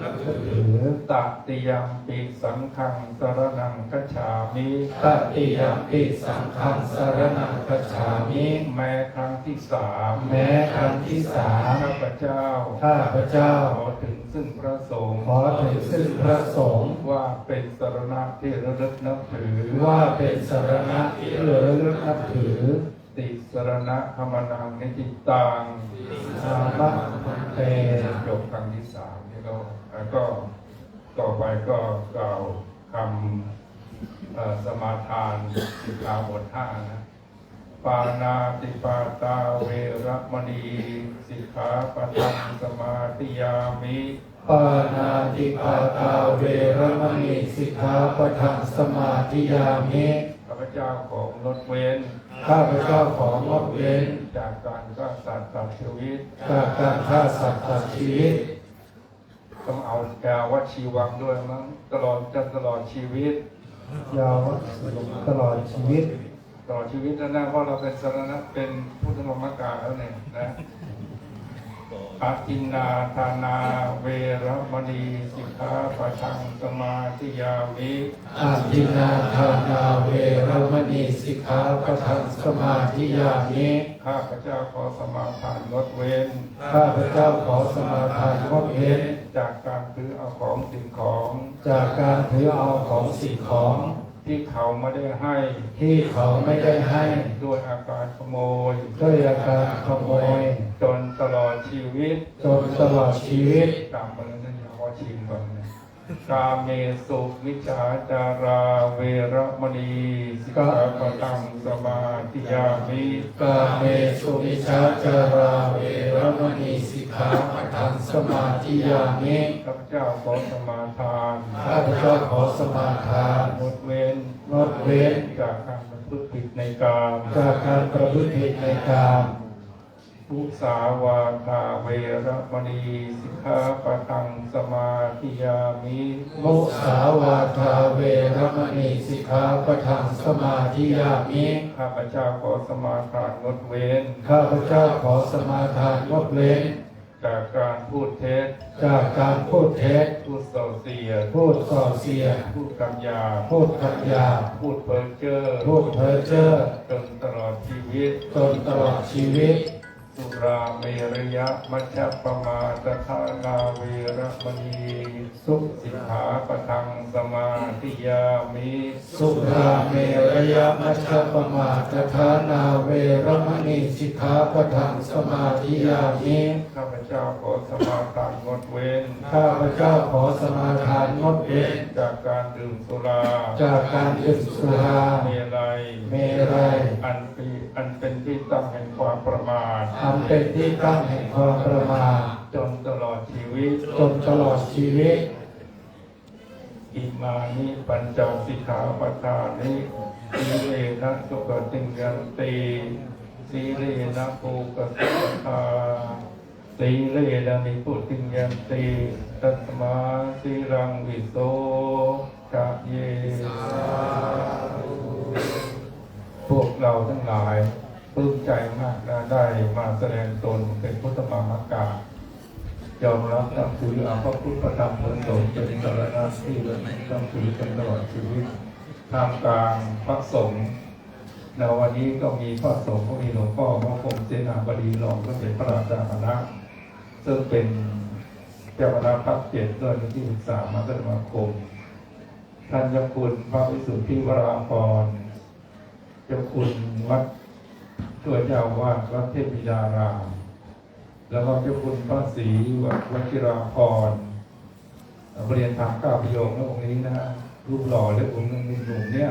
นับถือ ตติยมปีสังฆังสรณังคัจฉามิ ตติยัมปิสังฆังสรณังคัจฉามิ แม้ครั้งที่สาม แม้ครั้งที่สาม ข้าพเจ้า ข้าพเจ้า ขอถึงซึ่งพระสงฆ์ ขอถึงซึ่งพระสงฆ์ ว่าเป็นสรณะที่ระลึกนับถือ ว่าเป็นสรณะที่ระลึกนับถือ ติสรณะธรรมนังนิจิตัง อามะเต จบครั้งที่สามนี่ก็ต่อไปก็กล่าวคำสมาทานสิกขาบทห้านะปานาติปาตาเวรมณีสิกขาปะทังสมาธิยามิ ปานาติปาตาเวรมณีสิกขาปะทังสมาธิยามิ ข้าพเจ้าของงดเว้น ข้าพเจ้าของงดเว้น จากการฆ่าสัตว์ตัดชีวิต จากการฆ่าสัตว์ตัดชีวิต ต้องเอายาวัดชีวังด้วยมั้งตลอดชีวิต ยาวตลอดชีวิต ตลอดชีวิตนะเพราะเราเป็นสรณะเป็นพุทธมรรมกาแล้วเนี่ยนะอาทินนาทานาเวรมณีสิกขาปะทังสมาธิยามิ อาทินนาทานาเวรมณีสิกขาปะทังสมาธิยามิ ข้าพเจ้าขอสมาทานงดเว้น ข้าพเจ้าขอสมาทานงดเว้น จากการถือเอาของสิ่งของ จากการถือเอาของสิ่งของ ที่เขาไม่ได้ให้ ที่เขาไม่ได้ให้ ด้วยอาการขโมย ด้วยอาการขโมย จนตลอดชีวิต จนตลอดชีวิต ตามมาแล้วนั่นอย่าว่าชิมก่อนนะ กาเมสุมิจฉาจาราเวรมณีสิกขาปะทังสมาธิยามิ กาเมสุมิชฌาจาราเวรมณีสิกขาปะทังสมาธิยามิ ข้าพเจ้าขอสมาทาน ข้าพเจ้าขอสมาทาน งดเว้น งดเว้น จากการประพฤติผิดในกาม จากการประพฤติผิดในกาม มุสาวาทาเวรมณีสิกขาปะทังสมาธิยามิ มุสาวาทาเวรมณีสิกขาปะทังสมาธิยามิ ข้าพเจ้าขอสมาทานงดเว้น ข้าพเจ้าขอสมาทานงดเว้น จากการพูดเท็จ จากการพูดเท็จ พูดส่อเสียด พูดส่อเสียด พูดคำหยาบ พูดคำหยาบ พูดเพ้อเจ้อ พูดเพ้อเจ้อ จนตลอดชีวิต จนตลอดชีวิต สุราเมรยะมัชฌปมาทฐานาเวรมณี สุ สิกขาปะทังสมาธิยามิ สุราเมรยมัชฌปมาทฐานาเวรมณีสิกขาปะทังสมาธิยามิ ข้าพเจ้าขอสมาทานงดเว้น ข้าพเจ้าขอสมาทานงดเว้น จากการดื่มสุรา จากการดื่มสุรา เมลัย เมรัย อันเป็นที่ตั้งแห่งความประมาท อันเป็นที่ตั้งแห่งความประมาท จนตลอดชีวิต จนตลอดชีวิต อิมานิปัญจสิกขาปทานิสีเลนะสุขติงยันติสีเลนะภูกสัพพาสีเลนะนิพุติงยันติตัสมาสีรังวิโสกะเยพวกเราทั้งหลายปลื้มใจมากนะได้มาแสดงตนเป็นพุทธมามกายอมรับนับถือเอาพระพุทธธรรมพระสงฆ์เป็นสารณะที่ต้องถือกันตลอดชีวิตท่ามกลางพระสงฆ์ในวันนี้ก็มีพระสงฆ์ก็มีหลวงพ่อพระคมเสนาบดีรองก็เป็นพระราชาคณะซึ่งเป็นเจ้าคณะภาคเจ็ดด้วยที่ปรึกษามหาสมาคมท่านเจ้าคุณพระวิสุทธิวราภรณ์เจ้าคุณวัดช่วยเจ้าวาดวัดเทพวิญญารามแล้วก็เจ้าคุณพระศรีวชิราภรณ์เรียนทาง9ประโยคแล้วองค์นี้นะรูปหล่อและองค์หนุ่มเนี่ย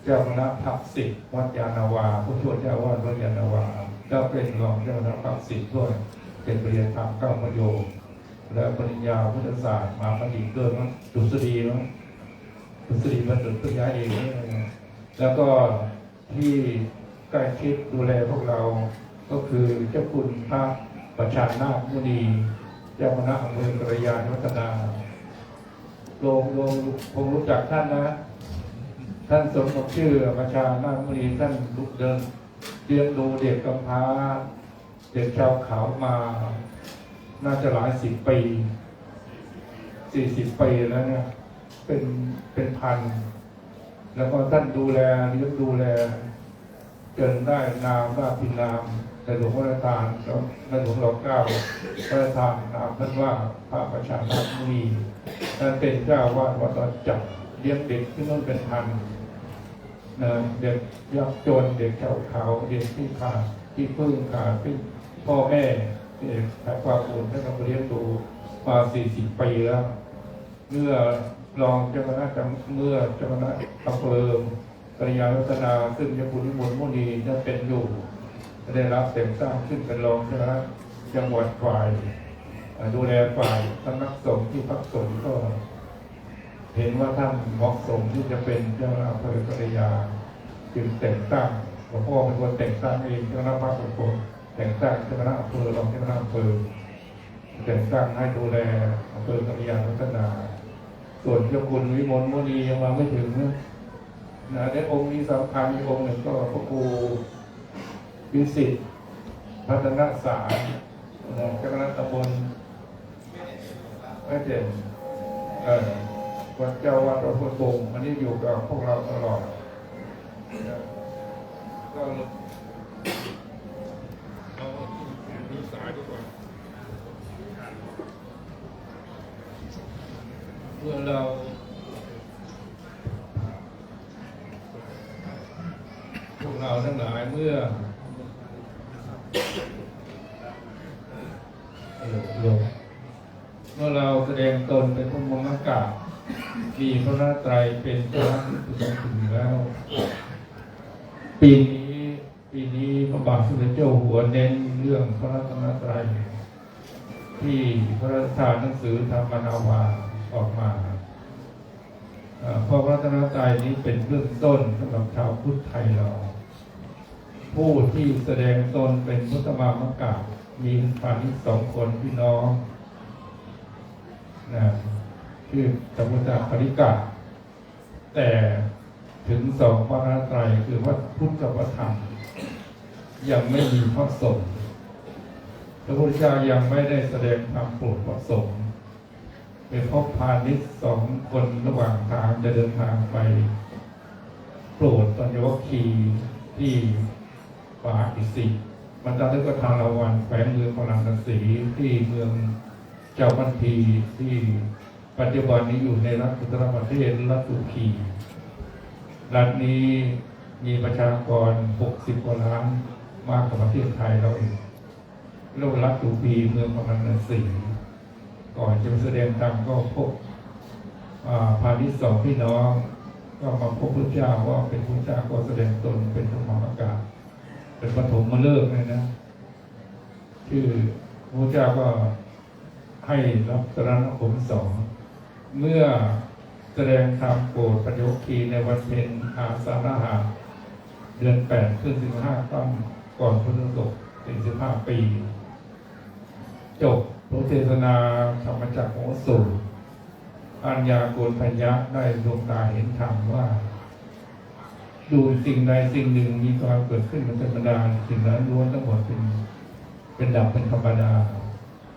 เจ้าคณะทัพสิทธิ์วัดยานาวาผู้ช่วยเจ้าวาดวัดยานาวาก็เป็นรองเจ้าคณะทัพสิทธิ์ด้วยเป็นเรียนทาง9ประโยคและปริญญาพุทธศาสตร์มาปฏิด้วยมั้งดุษฎีมั้งดุษฎีบรรจุปัญญาเองแล้วก็ที่ใกล้ชิดดูแลพวกเราก็คือเจ้าคุณพระประชานาคมุนีเจ้าคณะอำเภอกระยาวัฒนาโยมคงรู้จักท่านนะ ท่านสมกับชื่อประชานาคมุนีท่านลุกเดินเลี้ยงดูเด็กกำพร้าเด็กชาวเขามาน่าจะหลาย10 ปี40 ปีแล้วเนี่ยเป็นพันแล้วก็ท่านดูแลเลี้ยงดูแลจนได้นามว่าพินามในหลวงพระราชทานในหลวงร.9พระราชทานนามท่านว่าพระประชานาคมุนีท่านเป็นเจ้าวาดวัดจักรเลี้ยงเด็กที่นั่นเป็นพันเด็กยากจนเด็กชาวเขาเด็กที่ขาดที่พึ่งขาดที่พ่อแม่ที่ขายความอุ่นท่านก็เลี้ยงดูมา40 ปีแล้วเมื่อรองเจ้าคณะเมื่อเจ้าคณะอำเภอกระยาวัฒนาซึ่งเจ้าคุณนิมนต์มุนีจะเป็นอยู่ได้รับแต่งตั้งขึ้นเป็นรองเจ้าคณะจังหวัดฝ่ายดูแลฝ่ายสำนักสงฆ์ที่พักสงฆ์ก็เห็นว่าท่านเหมาะสมที่จะเป็นเจ้าคณะอำเภอกระยาจึงแต่งตั้งหลวงพ่อเป็นคนแต่งตั้งเองเจ้าคณะพระสงฆ์แต่งตั้งเจ้าคณะอำเภอรองเจ้าคณะอำเภอแต่งตั้งให้ดูแลอำเภอกระยาวัฒนาส่วนเจ้าคุณวิมลมุนียังมาไม่ถึงนะในองค์นี้สำคัญอีกองค์หนึ่งก็พระครูวิสิทธิ์พัฒนสารเจ้าคณะตำบลแม่เด่นวัดเจ้าวัดพระพุทธองค์อันนี้อยู่กับพวกเราตลอดก็ดูสายดีกว่าเมื่อเราพวกเราทั้งหลายเมื่อเราแสดงตนเป็นพระมงคล กาศมีพระรัตนตรัยเป็นพระราชถึงแล้ว ปีนี้พระบาทสมเด็จเจ้าอยู่หัวเน้นเรื่องพระรัตนตรัยที่พระราชทานหนังสือธรรมนาวาออกมาเพราะพระรัตนตรัยนี้เป็นเบื้องต้นสำหรับชาวพุทธไทยเราผู้ที่แสดงตนเป็นพุทธมามกะมีพาณิชย์2 คนพี่น้องนะคือสมุทรปริกะแต่ถึง2พระรัตนตรัยคือว่าพุทธวธรรมยังไม่มีพระสงฆ์พระพุทธเจ้ายังไม่ได้แสดงธรรมโปรดพระสงฆ์เป็นพบพาณิชย์2 คนระหว่างทางจะเดินทางไปโปรดปัญญวัคคีย์ที่ป่าอิสิบรรดาฤกษ์ทานวันแขวงเมืองพาราณสีที่เมืองเจ้าพันธีที่ปัจจุบันนี้อยู่ในรัฐอุตตรประเทศรัฐตุรกีรัฐนี้มีประชากร60 กว่าล้านมากกว่าประเทศไทยเราเองเรียกว่ารัฐตุรกีเมืองพาราณสีก่อนจะแสดงธรรมก็พบพาณิชย์2 พี่น้องก็มาพบพระเจ้าว่าเป็นพระเจ้าก็แสดงตนเป็นธรรมอากาศเป็นปฐมฤกษ์เลยนะคือพระเจ้าก็ให้รับสรณคม2เมื่อแสดงธรรมโปรดปัญญวัคคีย์ในวันเพ็ญอาสาฬหะเดือน8ขึ้น15 ค่ำก่อนพุทธศักราชเป็น15 ปีจบพระเทศนาธรรมจักรโอสูตรอัญญาโกณทัญญะได้ดวงตาเห็นธรรมว่าดูสิ่งใดสิ่งหนึ่งมีความเกิดขึ้นเป็นธรรมดาสิ่งนั้นล้วนทั้งหมดเป็นดับเป็นธรรมดา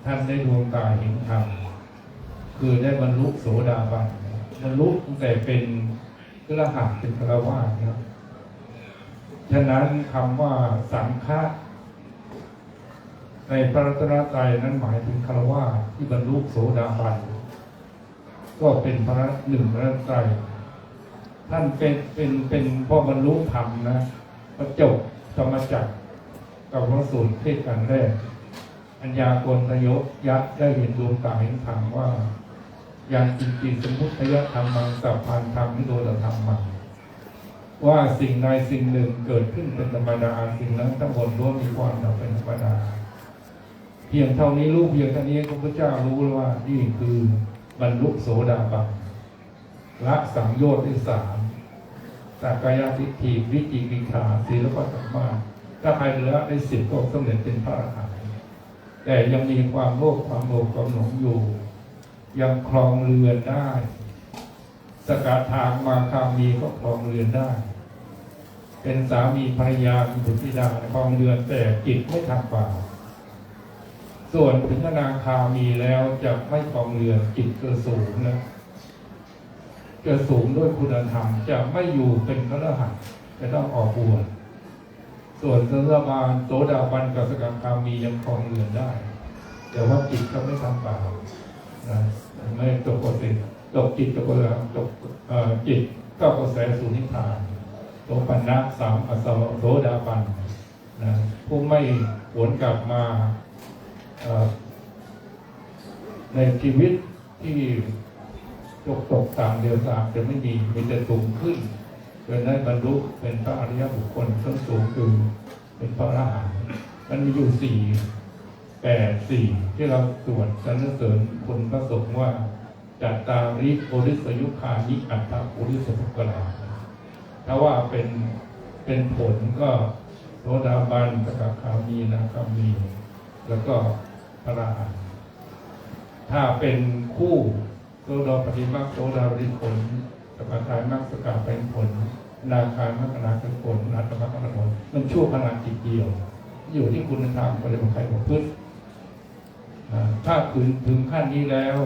ท่านได้ดวงตาเห็นธรรมคือได้บรรลุโสดาบันบรรลุตั้งแต่เป็นพระหัตถ์เป็นฆราวาสนะครับฉะนั้นคำว่าสังฆะในพระรัตนตรัยนั้นหมายถึงฆราวาสที่บรรลุโสดาบันก็เป็นพระหนึ่งพระรัตนตรัยท่านเป็นพ่อบรรลุธรรมนะพระจบธรรมจักรกับพระสูตรเทศกันแรกอัญญาโกณทัญญะได้เห็นดวงตาเห็นธรรมว่ายังจริงๆสมมุติยธรรมังสัพพันธรรมนิโรธธรรมังว่าสิ่งใดสิ่งหนึ่งเกิดขึ้นเป็นธรรมดาสิ่งนั้นทั้งหมดล้วนมีความดับเป็นธรรมดาเพียงเท่านี้รู้เพียงเท่านี้พระพุทธเจ้ารู้ว่านี่คือบรรลุโสดาบันละสังโยชน์ที่3สักกายทิฏฐิวิจิกิจฉาศีลปสัมมาถ้าใครละได้10ก็สำเร็จเป็นพระอรหันต์แต่ยังมีความโลภความหลงอยู่ยังครองเรือนได้สกทามาคามีก็ครองเรือนได้เป็นสามีภรรยามีบุตรธิดาครองเรือนแต่จิตไม่ทำบาปส่วนถึงอนาคามีแล้วจะไม่ครองเรือนจิตเกิดสูงนะเกิดสูงด้วยคุณธรรมจะไม่อยู่เป็นพระอรหันต์จะต้องออกบวชส่วนโสดาบันกับสกทามียังครองเรือนได้แต่ว่าจิตเขาไม่ทำบาปนะไม่ตกตกจิตตกจิตก็กระแสสู่นิพพานโสปันนะ3อโสดาบันนะผู้ไม่หวนกลับมาในชีวิตที่ตกต่ำเดียว3จะไม่มีแต่สูงขึ้นจนได้บรรลุเป็นพระอริยบุคคลขั้นสูงคือเป็นพระอรหันต์มันมีอยู่4ที่เราตรวจสรรเสริญคุณพระสงฆ์ว่าจัตตาริโพธิสยุคานิอัตถโพธิสมุกลาถ้าว่าเป็นผลก็โสดาบันสกทามีอนาคามีแล้วก็พระอรหันต์ถ้าเป็นคู่โสดาปฏิมาโสดาปฏิผลสกทามักสกทาเป็นผลนาคามักนาเป็นผลอัตตมักเป็นผลมันชั่วขณะจิตเดียวอยู่ที่คุณธรรมปฏิบัติใครประพฤติถ้าถึงขั้นนี้แล้ว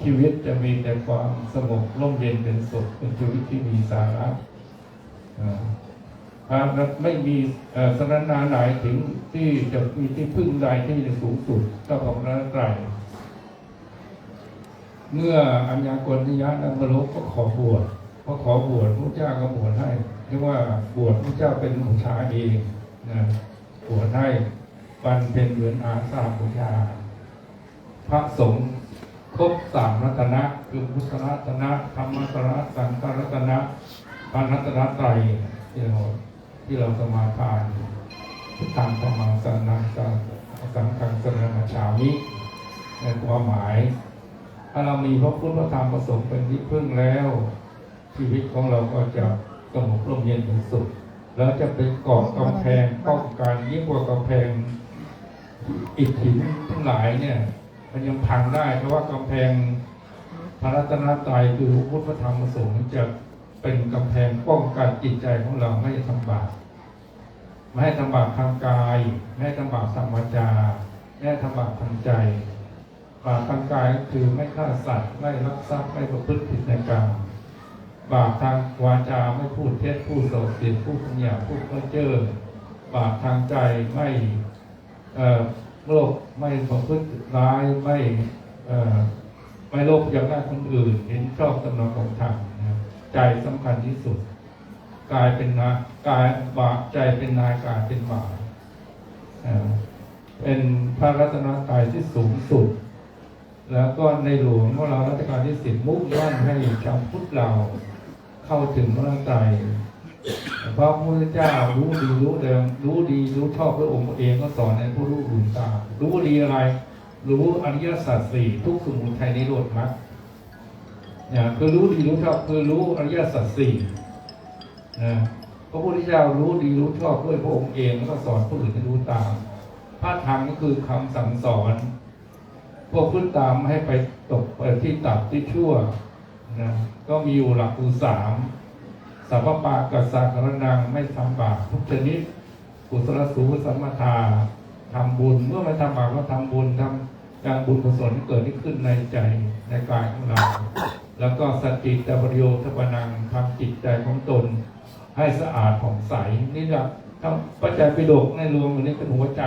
ชีวิตจะมีแต่ความสงบร่มเย็นเป็นสุขเป็นชีวิตที่มีสาระไม่มีสรณะไหนถึงที่จะมีที่พึ่งใดที่จะสูงสุดก็ของพระไตรเมื่ออัญญาโกณทัญญะนั้นบรรลุก็ขอบวชพอขอบวชพระเจ้าก็บวชให้เรียกว่าบวชพระเจ้าเป็นบูชาเองนะบวชให้วันเป็นเหมือนอาสาบูชาพระสงฆ์ค ครบสามรัตนะคือพุทธรัตนะธรรมรัตนะสังฆรัตนะพระรัตนตรัยที่เราสมาทานพุทธังธรรมังสังฆังสังฆังสรณัจฉามิในความหมายถ้าเรามีพระพุทธพระธรรมพระสงฆ์เป็นที่พึ่งแล้วชีวิตของเราก็จะสงบร่มเย็นเป็นสุขแล้วจะเป็นเกาะกำแพงป้องกันยิ่งกว่ากำแพงอิฐหินทั้งหลายเนี่ยมันยังพังได้เพราะว่ากำแพงพระรัตนตรัยคือพุทธธรรมประสงค์จะเป็นกำแพงป้องกันจิตใจของเราไม่ให้ทำบาปไม่ให้ทำบาปทางกายไม่ให้ทำบาปทางวาจาไม่ให้ทำบาปทางใจบาปทางกายก็คือไม่ฆ่าสัตว์ไม่ลักทรัพย์ไม่ประพฤติผิดในกรรมบาปทางวาจาไม่พูดเท็จพูดส่อเสียดพูดคำหยาบพูดเพ้อเจ้อบาปทางใจไม่โลภไม่ประพฤติร้ายไม่โลภอยากได้คนอื่นเห็นชอบตำนองของธรรมใจสำคัญที่สุดกายเป็นนายกายบาปใจเป็นนายกายเป็นบ่าวเป็นพระรัตนตรัยที่สูงสุดแล้วก็ในหลวงของเรารัชกาลที่10มุ่งมั่นให้ชาวพุทธเราเข้าถึงพระรัตนตรัยพระพุทธเจ้ารู้ดีรู้เดิมรู้ดีรู้ชอบพระองค์เองก็สอนในผู้รู้อื่นตามรู้ดีอะไรรู้อริยสัจสี่ทุกสมุทัยนิโรธมรรคเนี่ยคือรู้ดีรู้ชอบคือรู้อริยสัจสี่นะพระพุทธเจ้ารู้ดีรู้ชอบด้วยพระองค์เองแล้วก็สอนผู้อื่นให้รู้ตามพระธรรมก็คือคำสั่งสอนพวกพึ่งตามให้ไปตกไปที่ตับที่ชั่วนะก็มีอยู่หลักคือ3สัพพปากัสสะกรณังไม่ทำบาปทุกชนิดกุศลสูสัมมาทาทำบุญเมื่อไม่ทำบาปก็ทำบุญทำการบุญกุศลที่เกิดขึ้นในใจในกายของเราแล้วก็สติตประโยชน์ทปนังทำจิตใจของตนให้สะอาดผ่องใสนี่แหละทั้งปัจจัยปิฎกในรวมอยู่นี้เป็นหัวใจ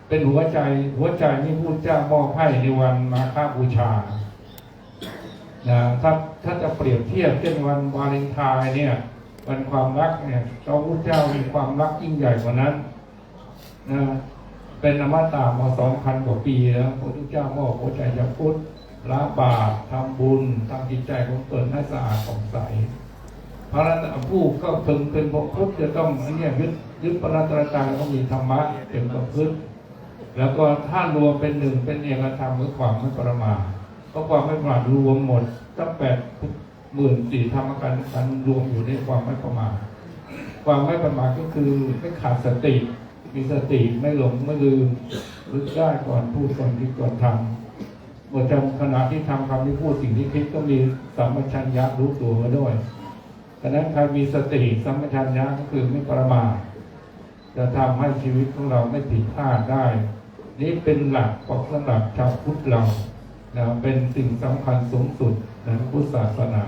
เป็นหัวใจนี่พุทธเจ้ามอบให้ในวันมาฆบูชานะถ้าจะเปรียบเทียบเช่นวันวาเลนไทน์เนี่ยวันความรักเนี่ยพระพุทธเจ้ามีความรักยิ่งใหญ่กว่านั้นนะเป็นอมตะมา 2,000 กว่าปีแล้วพระพุทธเจ้ามอบหัวใจจะพุทธละบาปทำบุญทำจิตใจของตนให้สะอาดผ่องใสพระรัตนผู้ก็พึงเป็นพระพุทธจะต้องเนี่ยยึดพระรัตนตรัยต้องมีธรรมะเป็นประพฤติแล้วก็ถ้ารวมเป็นหนึ่งเป็นเอกธรรมคือความไม่ประมาทเพราะความไม่ประมาทรวมหมดตั้ง84,000ธรรมกันรวมอยู่ในความไม่ประมาทความไม่ประมาทก็คือไม่ขาดสติมีสติไม่หลงไม่ลืมรู้ได้ก่อนพูดก่อนคิดก่อนทำเมื่อจำขณะที่ทำคำที่พูดสิ่งที่คิดก็มีสัมปชัญญะรู้ตัวมาด้วยดังนั้นใครมีสติสัมปชัญญะก็คือไม่ประมาทจะทำให้ชีวิตของเราไม่ผิดพลาดได้นี่เป็นหลักของสำหรับชาวพุทธเราเป็นสิ่งสำคัญสูงสุดในพุทธศาสนา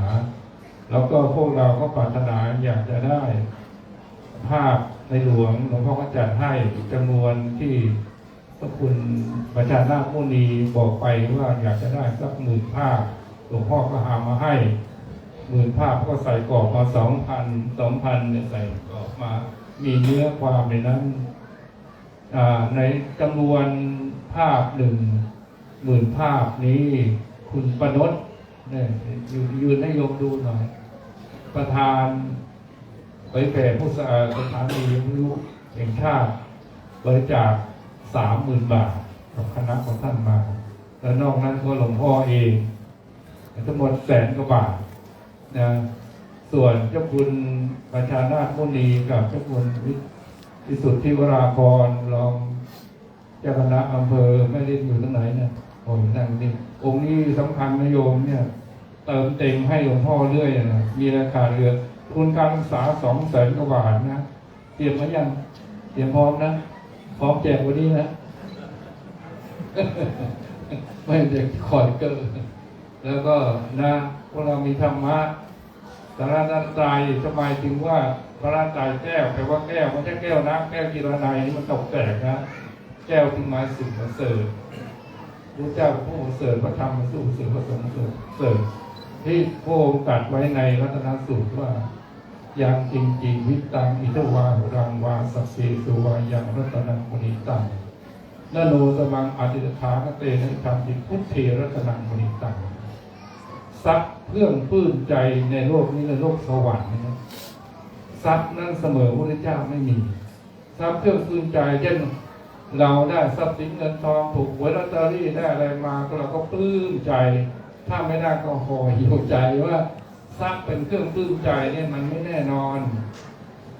แล้วก็พวกเราก็ปรารถนาอยากจะได้ภาพในหลวงพ่อก็จัดให้จำนวนที่พระคุณประชานาคมุนีบอกไปว่าอยากจะได้สัก10,000 ภาพหลวงพ่อก็หามาให้10,000 ภาพก็ใส่กรอบมา2,000เนี่ยใส่กรอบมามีเนื้อความในนั้นในจำนวนภาพ10,000 ภาพนี้คุณประนตเนี่ยยืนให้โยมดูหน่อยประธานเผยแผ่ผู้สถานีวิทยุแห่งชาติบริจาค 30,000 บาทกับคณะของท่านมาแล้วนอกนั้นก็หลวงพ่อเองทั้งหมด100,000 กว่าบาทนะส่วนเจ้าคุณประชานาถมุนีกับเจ้าคุณวิสุทธิวราภรณ์รองเจ้าคณะอำเภอไม่ได้อยู่ตรงไหนเนี่ยผมนั่งนี่องค์นี้สำคัญนะโยมเนี่ยเติมเต็มให้หลวงพ่อเรื่อยนะมีราคาเรือทุนการศึกษา200,000 กว่าบาทนะเตรียมมายังเตรียมพร้อมนะพร้อมแจกวันนี้นะ ไม่เด็กคอยเกินแล้วก็นะพวกเรามีธรรมะสาระนันตรัยทำไมถึงว่าพระราชายแก้วแปลว่าแก้วไม่ใช่แก้วน้ำแก้วกีฬานัยนี่มันตกแตกนะแก้วถึงหมายสิ่งประเสริฐพระเจ้าผู้ประเสริฐพระธรรมสู้เสริฐพระสงฆ์ประเสริฐที่พระองค์ตรัสไว้ในรัตนสูตรว่ายังจริงวิตังอิทวาหุรังวาสัพเพสุวายังรัตนังมณีตัง นโนสมังอธิษฐานเตนะธรรมจิพุทเทรัตนังมณิตังทรัพย์เครื่องปลื้มใจในโลกนี้ในโลกสวรรค์นะทรัพย์นั้นเสมอพระพุทธเจ้าไม่มีทรัพย์เครื่องปลื้มใจเช่นเราได้ทรัพย์สินเงินทองถูกหวยลอตเตอรี่ได้อะไรมาก็เราก็ปลื้มใจถ้าไม่ได้ก็ห่อเหี่ยวใจว่าทรัพย์เป็นเครื่องปลื้มใจเนี่ยมันไม่แน่นอน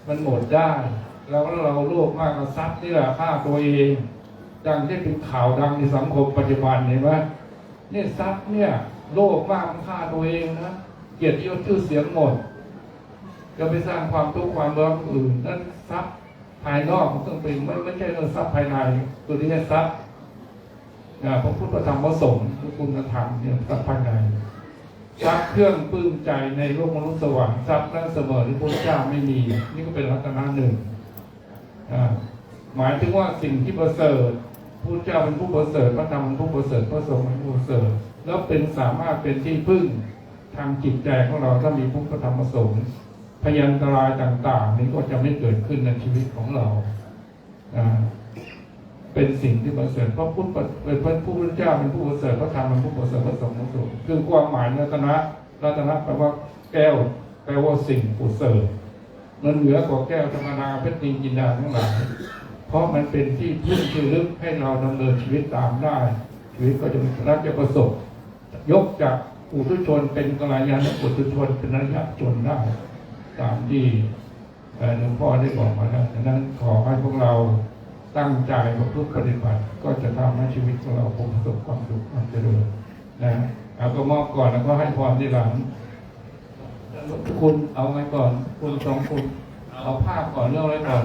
มันหมดได้แล้วเราโลภมากกับทรัพย์นี่แหละฆ่าตัวเองดังที่เป็นข่าวดังในสังคมปัจจุบันเห็นไหมเนี่ยทรัพย์เนี่ยโลภมากมันฆ่าตัวเองนะเกียรติยศชื่อเสียงหมดจะไปสร้างความทุกข์ความเดือดร้อนอื่นนั่นทรัพย์ภายนอกมันต้องเป็นไม่ใช่เรื่องทรัพย์ภายในตัวนี้ทรัพย์พระพุทธธรรมพระสงฆ์คุณธรรมเนี่ยทรัพย์ภายในทรัพย์เครื่องปลื้มใจในโลกมนุษย์สวรรค์ทรัพย์นั้นเสมอที่พระเจ้าไม่มีนี่ก็เป็นรัตนะหนึ่งหมายถึงว่าสิ่งที่ประเสริฐพระเจ้าเป็นผู้ประเสริฐพระธรรมเป็นผู้ประเสริฐพระสงฆ์เป็นผู้ประเสริฐแล้วเป็นสามารถเป็นที่พึ่งทางจิตใจของเราถ้ามีพุทธธรรมประสงค์พยันตรายต่างๆนี้ก็จะไม่เกิดขึ้นในชีวิตของเราเป็นสิ่งที่ประเสริฐเพราะพุทธเป็นพระพุทธเจ้าเป็นผู้ประเสริฐพระธรรมเป็นผู้ประเสริฐพระสงฆ์เป็นผู้ประเสริฐคือความหมายรัตนะแปลว่าแก้วแปลว่าสิ่งประเสริฐมันเหนือกว่าแก้วธรรมดาเพชรนินจินดาทั้งหลายเพราะมันเป็นที่พึ่งที่ลึกให้เราดำเนินชีวิตตามได้ชีวิตก็จะประสบยกจากปุถุชนเป็นกัลยาณปุถุชนเป็นอริยชนได้ตามที่หลวงพ่อได้บอกมาแล้วฉะนั้นขอให้พวกเราตั้งใจประพฤติปฏิบัติก็จะทำให้ชีวิตของเราประสบความสุขความเจริญนะเอาก็มอบก่อนแล้วก็ให้พรที่หลังคุณเอาไงก่อนคุณสองคุณเอาภาพก่อนเรื่องอะไรก่อน